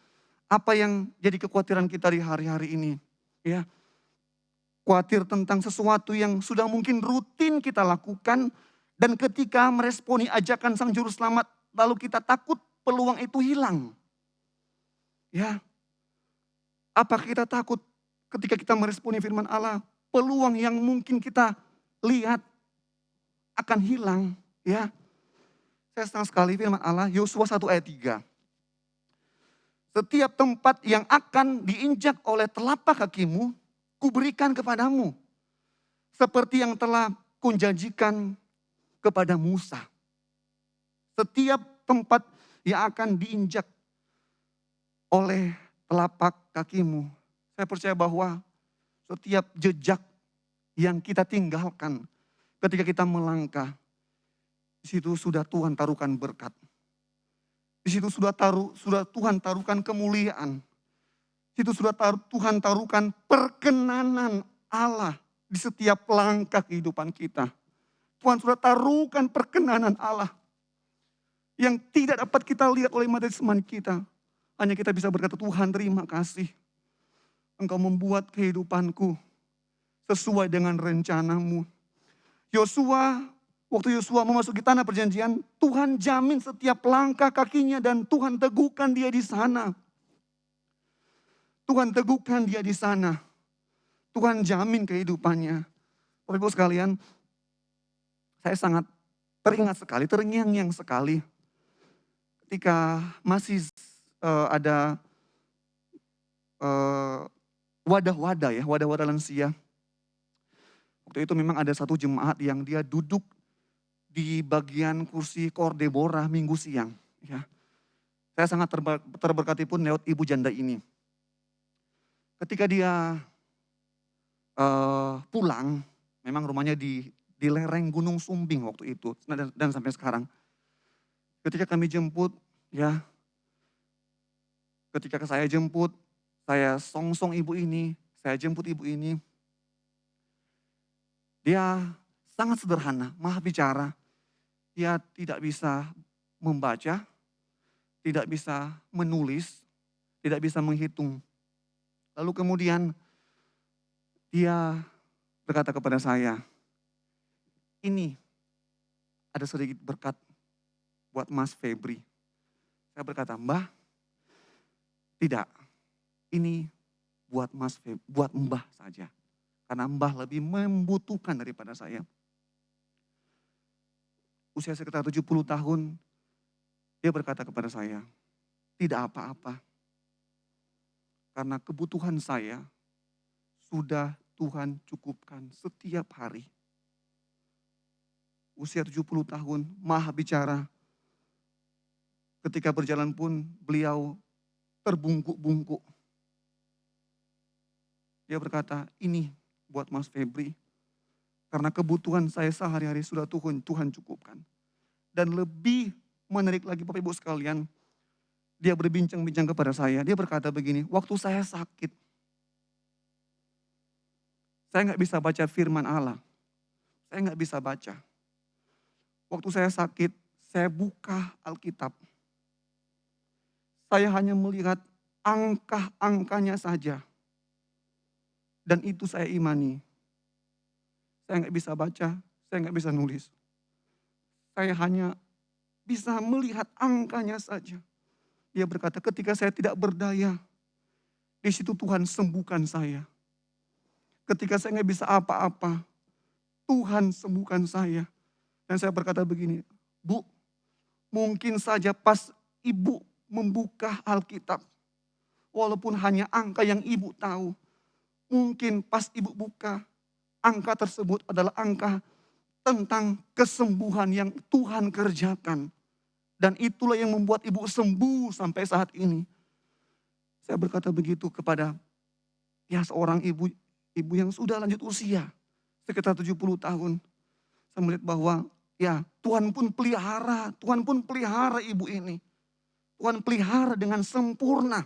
apa yang jadi kekhawatiran kita di hari-hari ini? Ya, khawatir tentang sesuatu yang sudah mungkin rutin kita lakukan, dan ketika meresponi ajakan Sang Juru Selamat, lalu kita takut peluang itu hilang. Ya, apakah kita takut ketika kita meresponi firman Allah, peluang yang mungkin kita lihat akan hilang? Ya, saya senang sekali firman Allah, Yosua 1 ayat 3. Setiap tempat yang akan diinjak oleh telapak kakimu, kuberikan kepadamu. Seperti yang telah kunjanjikan kepada Musa. Setiap tempat yang akan diinjak oleh telapak kakimu. Saya percaya bahwa setiap jejak yang kita tinggalkan ketika kita melangkah, di situ sudah Tuhan taruhkan berkat. Di situ sudah Tuhan taruhkan kemuliaan. Di situ sudah Tuhan taruhkan perkenanan Allah di setiap langkah kehidupan kita. Tuhan sudah taruhkan perkenanan Allah yang tidak dapat kita lihat oleh mata jasmani kita. Hanya kita bisa berkata, Tuhan terima kasih. Engkau membuat kehidupanku sesuai dengan rencanamu. Waktu Yosua memasuki tanah perjanjian, Tuhan jamin setiap langkah kakinya dan Tuhan teguhkan dia di sana. Tuhan teguhkan dia di sana. Tuhan jamin kehidupannya. Bapak Ibu sekalian, saya sangat terngiang-ngiang sekali ketika masih ada wadah-wadah lansia. Waktu itu memang ada satu jemaat yang dia duduk di bagian kursi Kordebora minggu siang. Ya. Saya sangat terberkati pun lewat ibu janda ini. Ketika dia pulang, memang rumahnya di lereng Gunung Sumbing waktu itu dan sampai sekarang. Ketika kami jemput, ya, ketika saya jemput, saya songsong ibu ini, saya jemput ibu ini. Dia sangat sederhana, maha bicara. Dia tidak bisa membaca, tidak bisa menulis, tidak bisa menghitung. Lalu kemudian dia berkata kepada saya, ini ada sedikit berkat buat Mas Febri. Saya berkata, Mbah, tidak, ini buat buat Mbah saja. Karena Mbah lebih membutuhkan daripada saya. Usia sekitar 70 tahun, dia berkata kepada saya, tidak apa-apa. Karena kebutuhan saya sudah Tuhan cukupkan setiap hari. Usia 70 tahun, maha bicara. Ketika berjalan pun beliau terbungkuk-bungkuk. Dia berkata, ini buat Mas Febri. Karena kebutuhan saya sehari-hari sudah Tuhan cukupkan. Dan lebih menarik lagi Bapak Ibu sekalian, dia berbincang-bincang kepada saya. Dia berkata begini, waktu saya sakit, saya nggak bisa baca firman Allah. Saya nggak bisa baca. Waktu saya sakit, saya buka Alkitab. Saya hanya melihat angka-angkanya saja. Dan itu saya imani. Saya nggak bisa baca, saya nggak bisa nulis. Saya hanya bisa melihat angkanya saja. Dia berkata, ketika saya tidak berdaya, di situ Tuhan sembuhkan saya. Ketika saya nggak bisa apa-apa, Tuhan sembuhkan saya. Dan saya berkata begini, Bu, mungkin saja pas Ibu membuka Alkitab, walaupun hanya angka yang Ibu tahu, mungkin pas Ibu buka, angka tersebut adalah angka tentang kesembuhan yang Tuhan kerjakan. Dan itulah yang membuat Ibu sembuh sampai saat ini. Saya berkata begitu kepada seorang ibu yang sudah lanjut usia, sekitar 70 tahun. Saya melihat bahwa Tuhan pun pelihara ibu ini. Tuhan pelihara dengan sempurna.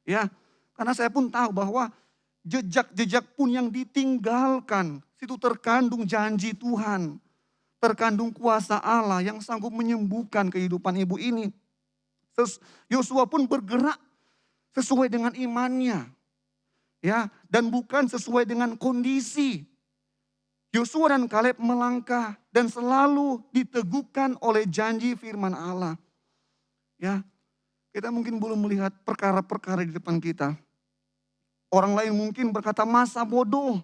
Ya, karena saya pun tahu bahwa jejak-jejak pun yang ditinggalkan, situ terkandung janji Tuhan. Terkandung kuasa Allah yang sanggup menyembuhkan kehidupan ibu ini. Yosua pun bergerak sesuai dengan imannya. Ya, dan bukan sesuai dengan kondisi. Yosua dan Kaleb melangkah dan selalu diteguhkan oleh janji firman Allah. Ya, kita mungkin belum melihat perkara-perkara di depan kita. Orang lain mungkin berkata masa bodoh.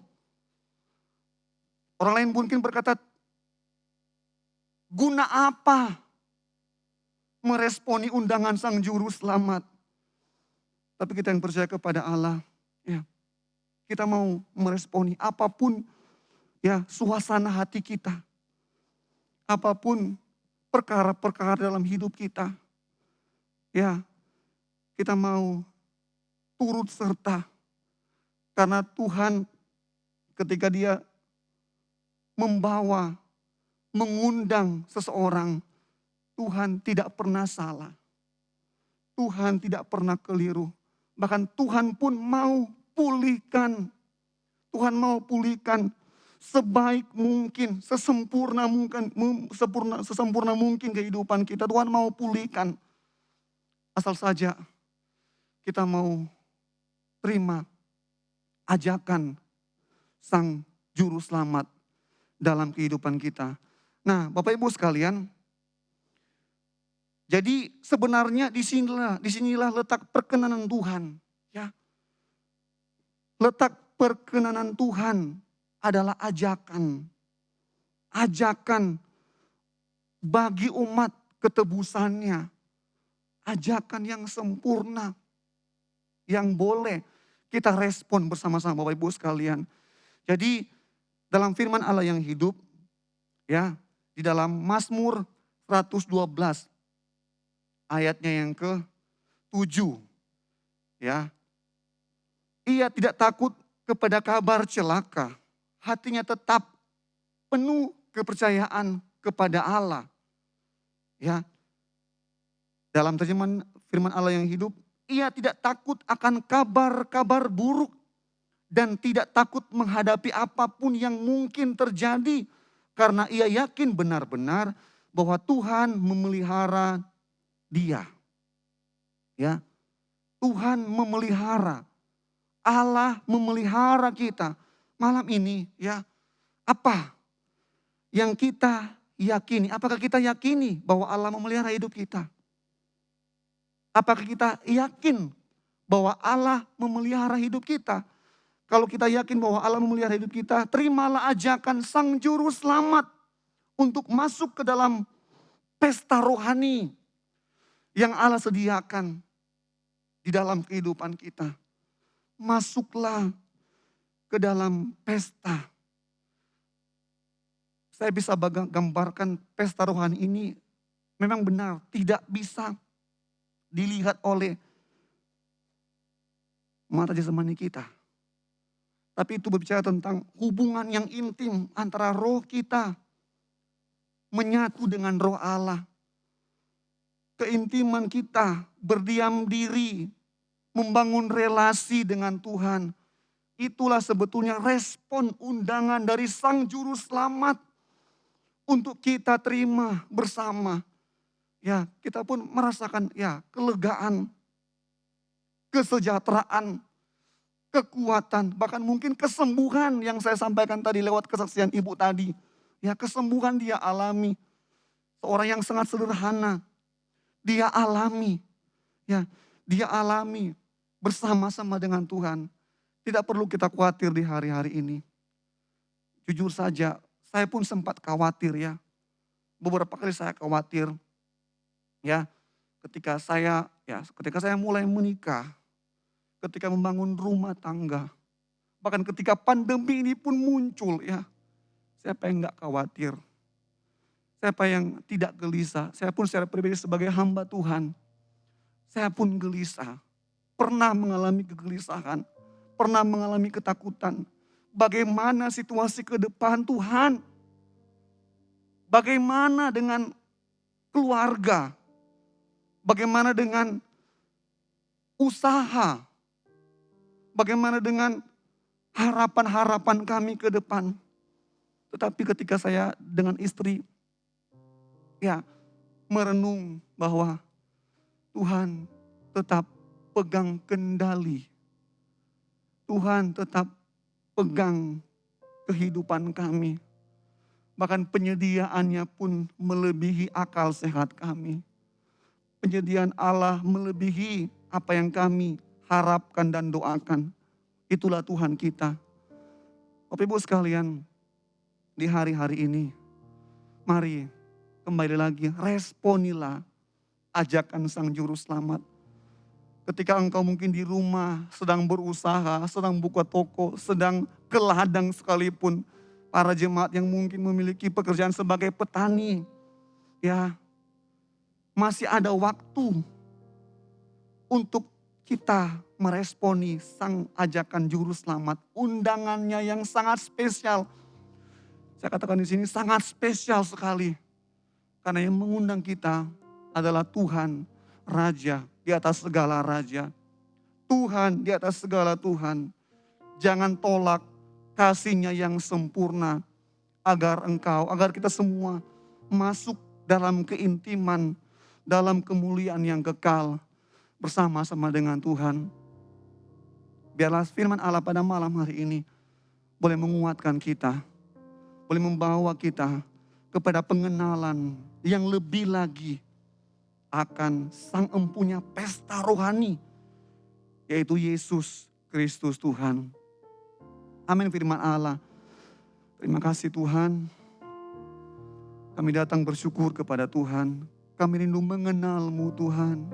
Orang lain mungkin berkata, guna apa meresponi undangan Sang Juru Selamat? Tapi kita yang percaya kepada Allah, ya, kita mau meresponi apapun ya suasana hati kita. Apapun perkara-perkara dalam hidup kita. Ya, kita mau turut serta. Karena Tuhan ketika Dia membawa, mengundang seseorang, Tuhan tidak pernah salah. Tuhan tidak pernah keliru. Bahkan Tuhan pun mau pulihkan. Tuhan mau pulihkan sebaik mungkin, sesempurna mungkin kehidupan kita. Tuhan mau pulihkan. Asal saja kita mau terima ajakan Sang Juru Selamat dalam kehidupan kita. Nah, Bapak Ibu sekalian, jadi sebenarnya disinilah letak perkenanan Tuhan. Ya. Letak perkenanan Tuhan adalah ajakan. Ajakan bagi umat ketebusannya. Ajakan yang sempurna. Yang boleh kita respon bersama-sama Bapak Ibu sekalian. Jadi dalam firman Allah yang hidup, ya, di dalam Mazmur 112 ayatnya yang ke-7, ya. Ia tidak takut kepada kabar celaka, hatinya tetap penuh kepercayaan kepada Allah. Ya. Dalam terjemahan firman Allah yang hidup, ia tidak takut akan kabar-kabar buruk dan tidak takut menghadapi apapun yang mungkin terjadi karena ia yakin benar-benar bahwa Tuhan memelihara dia. Ya. Tuhan memelihara. Allah memelihara kita. Malam ini, ya, apa yang kita yakini? Apakah kita yakini bahwa Allah memelihara hidup kita? Apakah kita yakin bahwa Allah memelihara hidup kita? Kalau kita yakin bahwa Allah memelihara hidup kita, terimalah ajakan Sang Juru Selamat untuk masuk ke dalam pesta rohani yang Allah sediakan di dalam kehidupan kita. Masuklah ke dalam pesta. Saya bisa gambarkan pesta rohani ini memang benar tidak bisa dilihat oleh mata jasmani kita. Tapi itu berbicara tentang hubungan yang intim antara roh kita menyatu dengan roh Allah. Keintiman kita berdiam diri, membangun relasi dengan Tuhan. Itulah sebetulnya respon undangan dari Sang Juru Selamat untuk kita terima bersama. Ya, kita pun merasakan ya kelegaan, kesejahteraan, kekuatan, bahkan mungkin kesembuhan yang saya sampaikan tadi lewat kesaksian ibu tadi. Ya, kesembuhan dia alami. Seorang yang sangat sederhana, dia alami. Ya, dia alami bersama-sama dengan Tuhan. Tidak perlu kita khawatir di hari-hari ini. Jujur saja, saya pun sempat khawatir ya. Beberapa kali saya khawatir. Ya, ketika saya mulai menikah, ketika membangun rumah tangga, bahkan ketika pandemi ini pun muncul ya. Siapa yang gak khawatir? Siapa yang tidak gelisah? Saya pun secara pribadi sebagai hamba Tuhan, saya pun gelisah. Pernah mengalami kegelisahan, pernah mengalami ketakutan. Bagaimana situasi ke depan Tuhan? Bagaimana dengan keluarga? Bagaimana dengan usaha? Bagaimana dengan harapan-harapan kami ke depan? Tetapi ketika saya dengan istri ya merenung bahwa Tuhan tetap pegang kendali. Tuhan tetap pegang kehidupan kami. Bahkan penyediaannya pun melebihi akal sehat kami. Penyediaan Allah melebihi apa yang kami harapkan dan doakan. Itulah Tuhan kita. Bapak Ibu sekalian, di hari-hari ini, mari kembali lagi responilah ajakan Sang Juru Selamat. Ketika engkau mungkin di rumah sedang berusaha, sedang buka toko, sedang ke ladang sekalipun, para jemaat yang mungkin memiliki pekerjaan sebagai petani, ya masih ada waktu untuk kita meresponi Sang ajakan Juru Selamat, undangannya yang sangat spesial. Saya katakan di sini sangat spesial sekali, karena yang mengundang kita adalah Tuhan, Raja di atas segala raja, Tuhan di atas segala Tuhan. Jangan tolak kasih-Nya yang sempurna, agar kita semua masuk dalam keintiman, dalam kemuliaan yang kekal bersama-sama dengan Tuhan. Biarlah firman Allah pada malam hari ini boleh menguatkan kita, boleh membawa kita kepada pengenalan yang lebih lagi akan Sang Empunya pesta rohani, yaitu Yesus Kristus Tuhan. Amin firman Allah. Terima kasih Tuhan. Kami datang bersyukur kepada Tuhan. Kami rindu mengenal-Mu Tuhan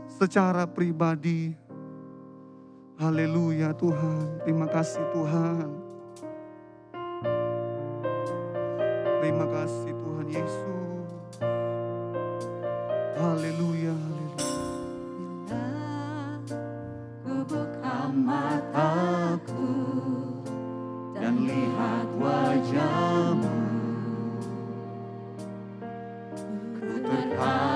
secara pribadi. Haleluya Tuhan. Terima kasih Tuhan. Terima kasih Tuhan Yesus. Haleluya. Bila ku buka mataku dan lihat wajah-Mu, ku terharu.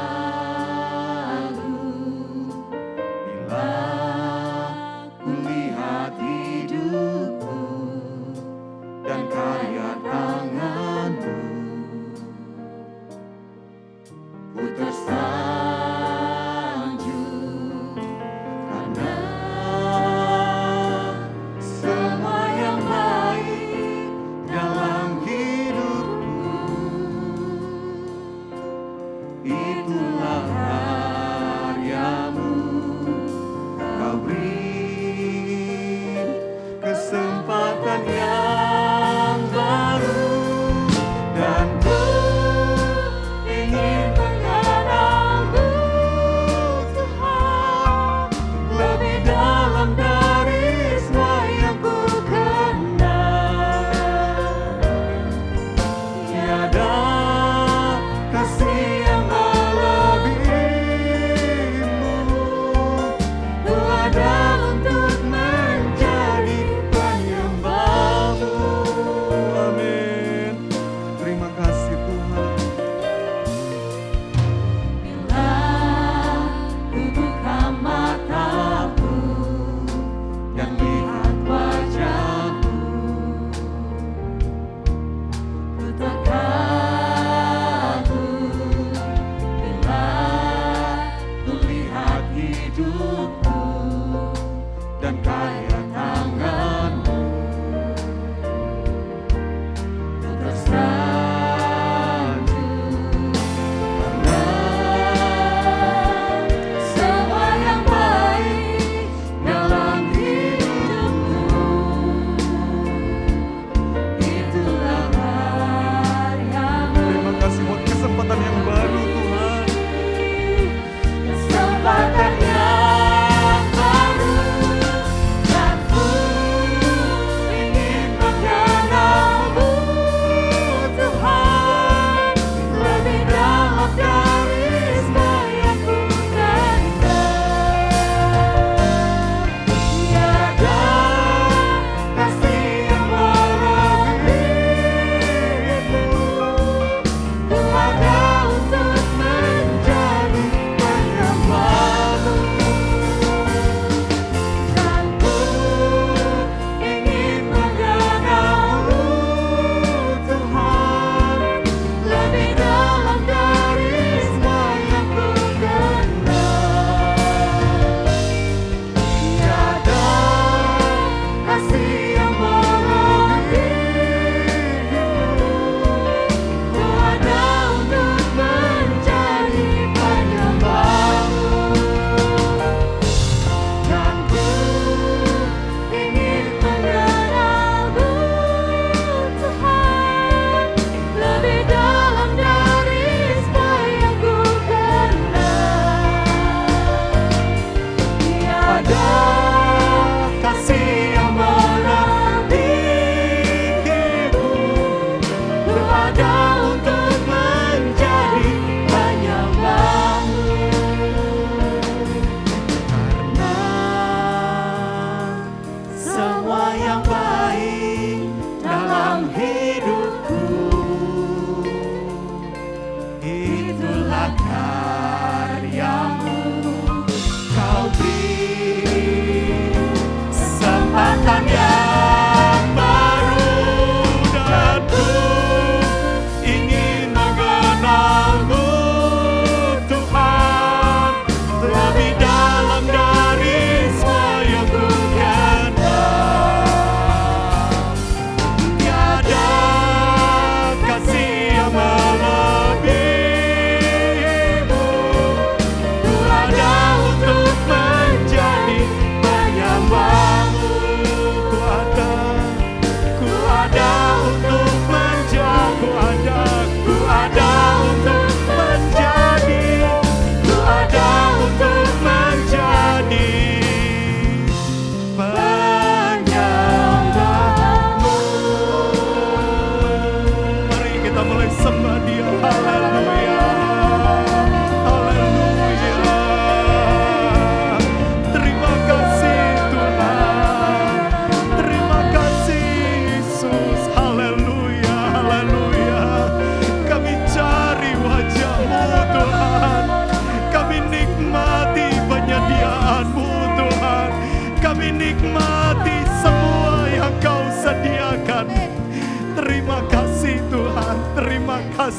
Bila ku lihat hidupku dan karya tangan-Mu, ku tersanjung karena semua yang baik dalam hidup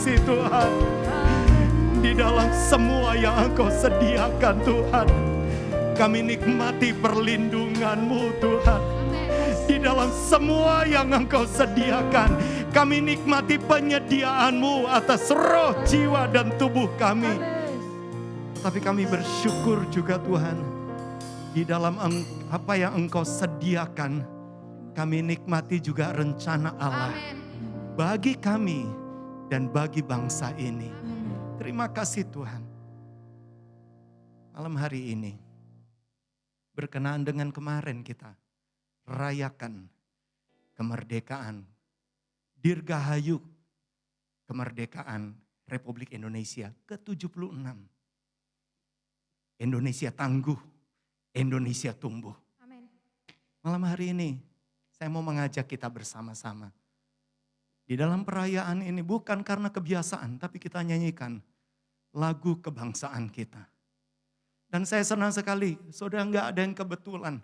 kasih Tuhan. Di dalam semua yang Engkau sediakan Tuhan, kami nikmati perlindungan-Mu Tuhan. Di dalam semua yang Engkau sediakan, kami nikmati penyediaan-Mu atas roh, jiwa, dan tubuh kami. Tapi kami bersyukur juga Tuhan, di dalam apa yang Engkau sediakan, kami nikmati juga rencana Allah bagi kami dan bagi bangsa ini. Terima kasih Tuhan. Malam hari ini, berkenaan dengan kemarin kita rayakan kemerdekaan, Dirgahayu kemerdekaan Republik Indonesia ke-76. Indonesia tangguh, Indonesia tumbuh. Malam hari ini, saya mau mengajak kita bersama-sama. Di dalam perayaan ini bukan karena kebiasaan, tapi kita nyanyikan lagu kebangsaan kita. Dan saya senang sekali, saudara nggak ada yang kebetulan.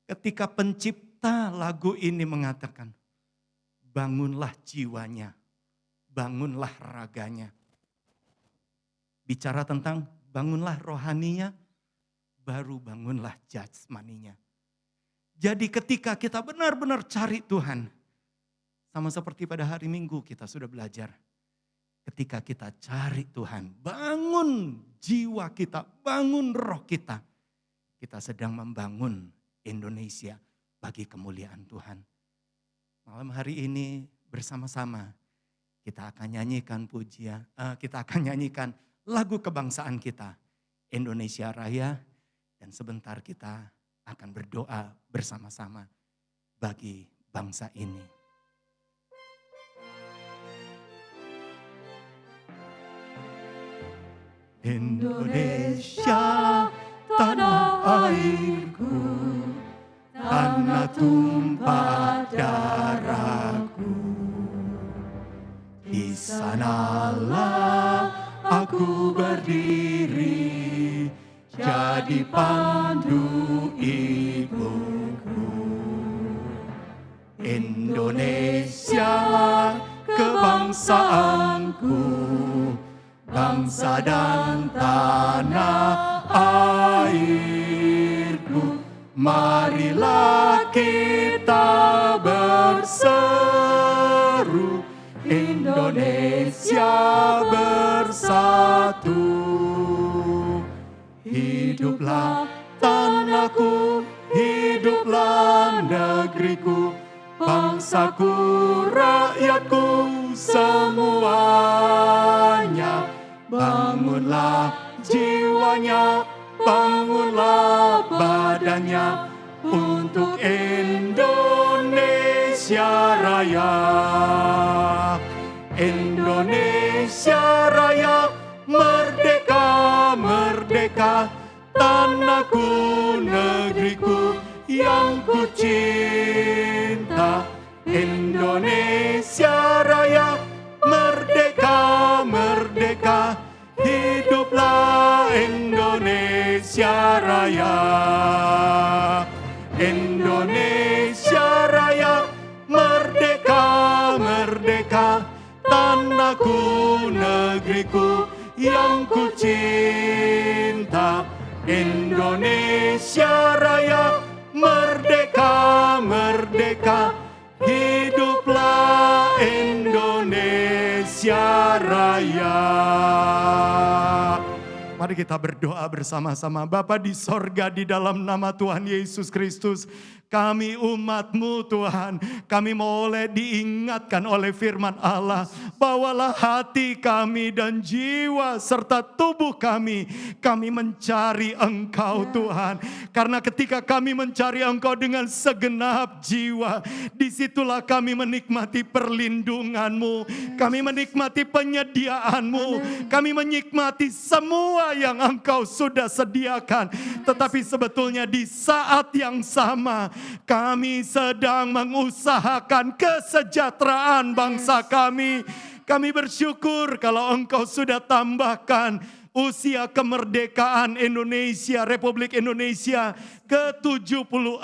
Ketika pencipta lagu ini mengatakan, bangunlah jiwanya, bangunlah raganya. Bicara tentang bangunlah rohaninya, baru bangunlah jasmaninya. Jadi ketika kita benar-benar cari Tuhan, sama seperti pada hari Minggu kita sudah belajar. Ketika kita cari Tuhan, bangun jiwa kita, bangun roh kita. Kita sedang membangun Indonesia bagi kemuliaan Tuhan. Malam hari ini bersama-sama kita akan nyanyikan kita akan nyanyikan lagu kebangsaan kita, Indonesia Raya. Dan sebentar kita akan berdoa bersama-sama bagi bangsa ini. Indonesia, tanah airku, tanah tumpah darahku. Di sanalah aku berdiri, jadi pandu ibuku. Indonesia, kebangsaanku, bangsa dan tanah airku. Marilah kita berseru, Indonesia bersatu. Hiduplah tanahku, hiduplah negeriku, bangsaku, rakyatku semuanya. Bangunlah jiwanya, bangunlah badannya untuk Indonesia Raya. Indonesia Raya, merdeka, merdeka, tanahku, negeriku yang ku cinta. Indonesia Raya, merdeka, merdeka, hiduplah Indonesia Raya. Indonesia Raya, merdeka, merdeka, tanahku, negeriku yang ku cinta. Indonesia Raya, merdeka, merdeka, hiduplah Indonesia Raya. Mari kita berdoa bersama-sama. Bapa di sorga, di dalam nama Tuhan Yesus Kristus, kami umat-Mu Tuhan, kami boleh diingatkan oleh firman Allah. Bawalah hati kami dan jiwa serta tubuh kami mencari Engkau Tuhan. Karena ketika kami mencari Engkau dengan segenap jiwa, disitulah kami menikmati perlindungan-Mu, kami menikmati penyediaan-Mu, kami menikmati semua yang Engkau sudah sediakan. Tetapi sebetulnya di saat yang sama, kami sedang mengusahakan kesejahteraan bangsa kami. Kami bersyukur kalau Engkau sudah tambahkan usia kemerdekaan Indonesia, Republik Indonesia ke-76.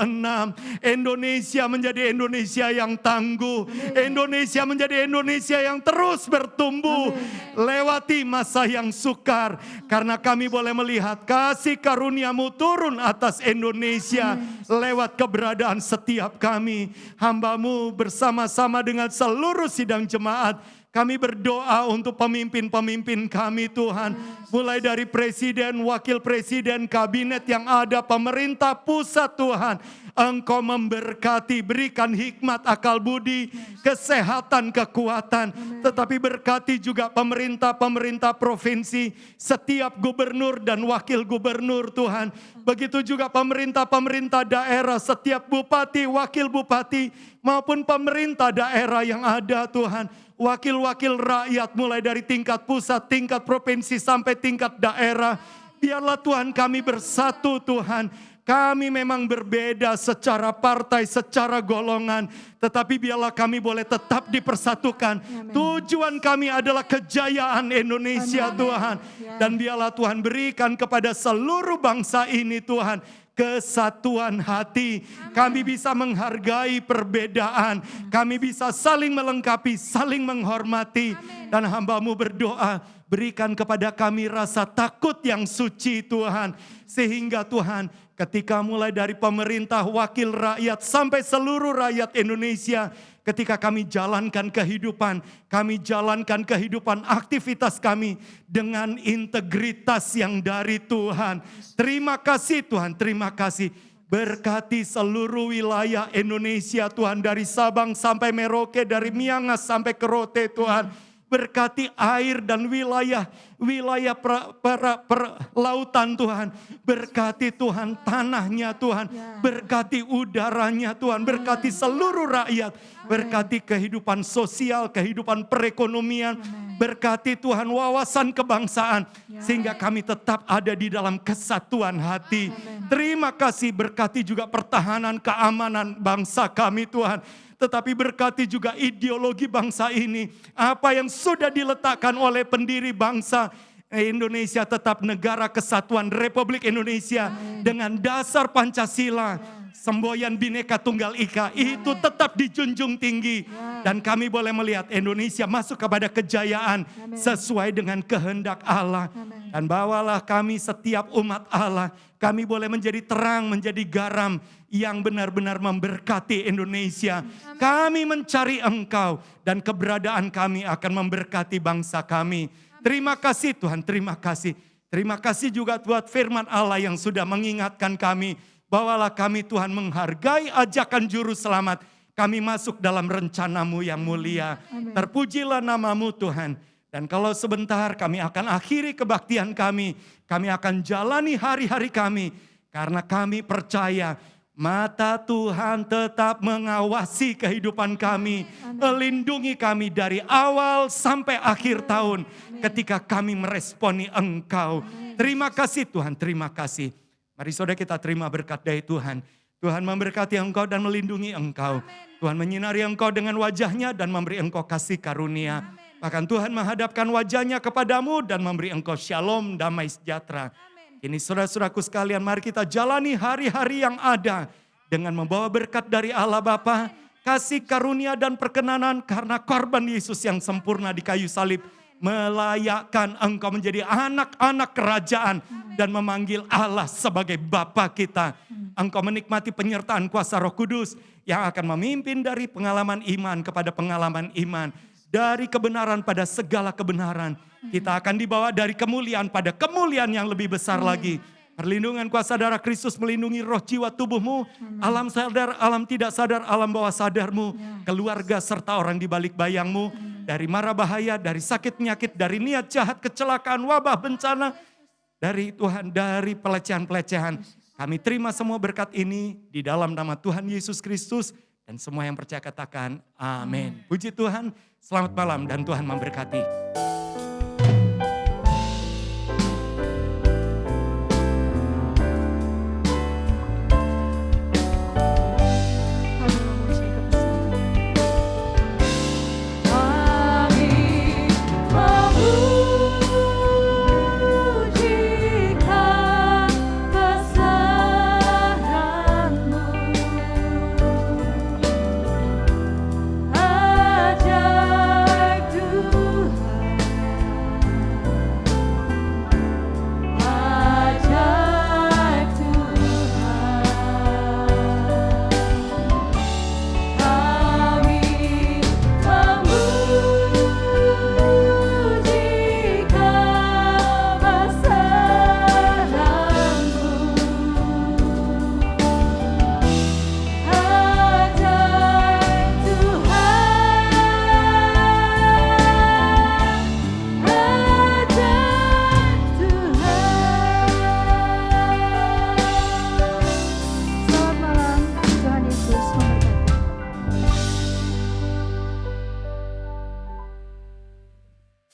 Indonesia menjadi Indonesia yang tangguh. Indonesia menjadi Indonesia yang terus bertumbuh. Lewati masa yang sukar. Karena kami boleh melihat kasih karunia-Mu turun atas Indonesia. Lewat keberadaan setiap kami. Hamba-Mu bersama-sama dengan seluruh sidang jemaat. Kami berdoa untuk pemimpin-pemimpin kami Tuhan. Mulai dari presiden, wakil presiden, kabinet yang ada, pemerintah pusat Tuhan. Engkau memberkati, berikan hikmat, akal budi, kesehatan, kekuatan. Tetapi berkati juga pemerintah-pemerintah provinsi, setiap gubernur dan wakil gubernur Tuhan. Begitu juga pemerintah-pemerintah daerah, setiap bupati, wakil bupati, maupun pemerintah daerah yang ada Tuhan. Wakil-wakil rakyat mulai dari tingkat pusat, tingkat provinsi sampai tingkat daerah. Biarlah Tuhan kami bersatu Tuhan. Kami memang berbeda secara partai, secara golongan. Tetapi biarlah kami boleh tetap dipersatukan. Tujuan kami adalah kejayaan Indonesia Tuhan. Dan biarlah Tuhan berikan kepada seluruh bangsa ini Tuhan. Kesatuan hati. Kami bisa menghargai perbedaan. Kami bisa saling melengkapi, saling menghormati. Dan hamba-Mu berdoa, berikan kepada kami rasa takut yang suci Tuhan. Sehingga Tuhan, ketika mulai dari pemerintah, wakil rakyat, sampai seluruh rakyat Indonesia, ketika kami jalankan kehidupan aktivitas kami dengan integritas yang dari Tuhan. Terima kasih Tuhan, terima kasih. Berkati seluruh wilayah Indonesia Tuhan, dari Sabang sampai Merauke, dari Miangas sampai ke Rote Tuhan. Berkati air dan wilayah lautan Tuhan. Berkati Tuhan tanahnya Tuhan. Berkati udaranya Tuhan. Berkati seluruh rakyat. Berkati kehidupan sosial, kehidupan perekonomian. Berkati Tuhan wawasan kebangsaan. Sehingga kami tetap ada di dalam kesatuan hati. Terima kasih, berkati juga pertahanan keamanan bangsa kami Tuhan. Tetapi berkati juga ideologi bangsa ini. Apa yang sudah diletakkan oleh pendiri bangsa Indonesia, tetap negara kesatuan Republik Indonesia. Dengan dasar Pancasila, semboyan Bhinneka Tunggal Ika, itu tetap dijunjung tinggi. Dan kami boleh melihat Indonesia masuk kepada kejayaan sesuai dengan kehendak Allah. Dan bawalah kami setiap umat Allah, kami boleh menjadi terang, menjadi garam yang benar-benar memberkati Indonesia. Kami mencari Engkau dan keberadaan kami akan memberkati bangsa kami. Terima kasih Tuhan, terima kasih. Terima kasih juga buat firman Allah yang sudah mengingatkan kami. Bawalah kami Tuhan menghargai ajakan juru selamat. Kami masuk dalam rencana-Mu yang mulia. Terpujilah nama-Mu Tuhan. Dan kalau sebentar kami akan akhiri kebaktian kami. Kami akan jalani hari-hari kami. Karena kami percaya mata Tuhan tetap mengawasi kehidupan kami. Melindungi kami dari awal sampai akhir tahun. Ketika kami meresponi Engkau. Terima kasih Tuhan, terima kasih. Mari saudara kita terima berkat dari Tuhan. Tuhan memberkati engkau dan melindungi engkau. Tuhan menyinari engkau dengan wajahnya dan memberi engkau kasih karunia. Bahkan Tuhan menghadapkan wajahnya kepadamu dan memberi engkau shalom, damai sejahtera. Ini saudara-saudaraku sekalian, mari kita jalani hari-hari yang ada dengan membawa berkat dari Allah Bapa, kasih karunia dan perkenanan karena korban Yesus yang sempurna di kayu salib melayakkan engkau menjadi anak-anak kerajaan dan memanggil Allah sebagai Bapa kita. Engkau menikmati penyertaan kuasa Roh Kudus yang akan memimpin dari pengalaman iman kepada pengalaman iman. Dari kebenaran pada segala kebenaran. Kita akan dibawa dari kemuliaan pada kemuliaan yang lebih besar lagi. Perlindungan kuasa darah Kristus melindungi roh jiwa tubuhmu. Alam sadar, alam tidak sadar, alam bawah sadarmu. Keluarga serta orang di balik bayangmu. Dari mara bahaya, dari sakit penyakit, dari niat jahat, kecelakaan, wabah, bencana. Dari Tuhan, dari pelecehan-pelecehan. Kami terima semua berkat ini di dalam nama Tuhan Yesus Kristus. Dan semua yang percaya katakan amin. Puji Tuhan, selamat malam dan Tuhan memberkati.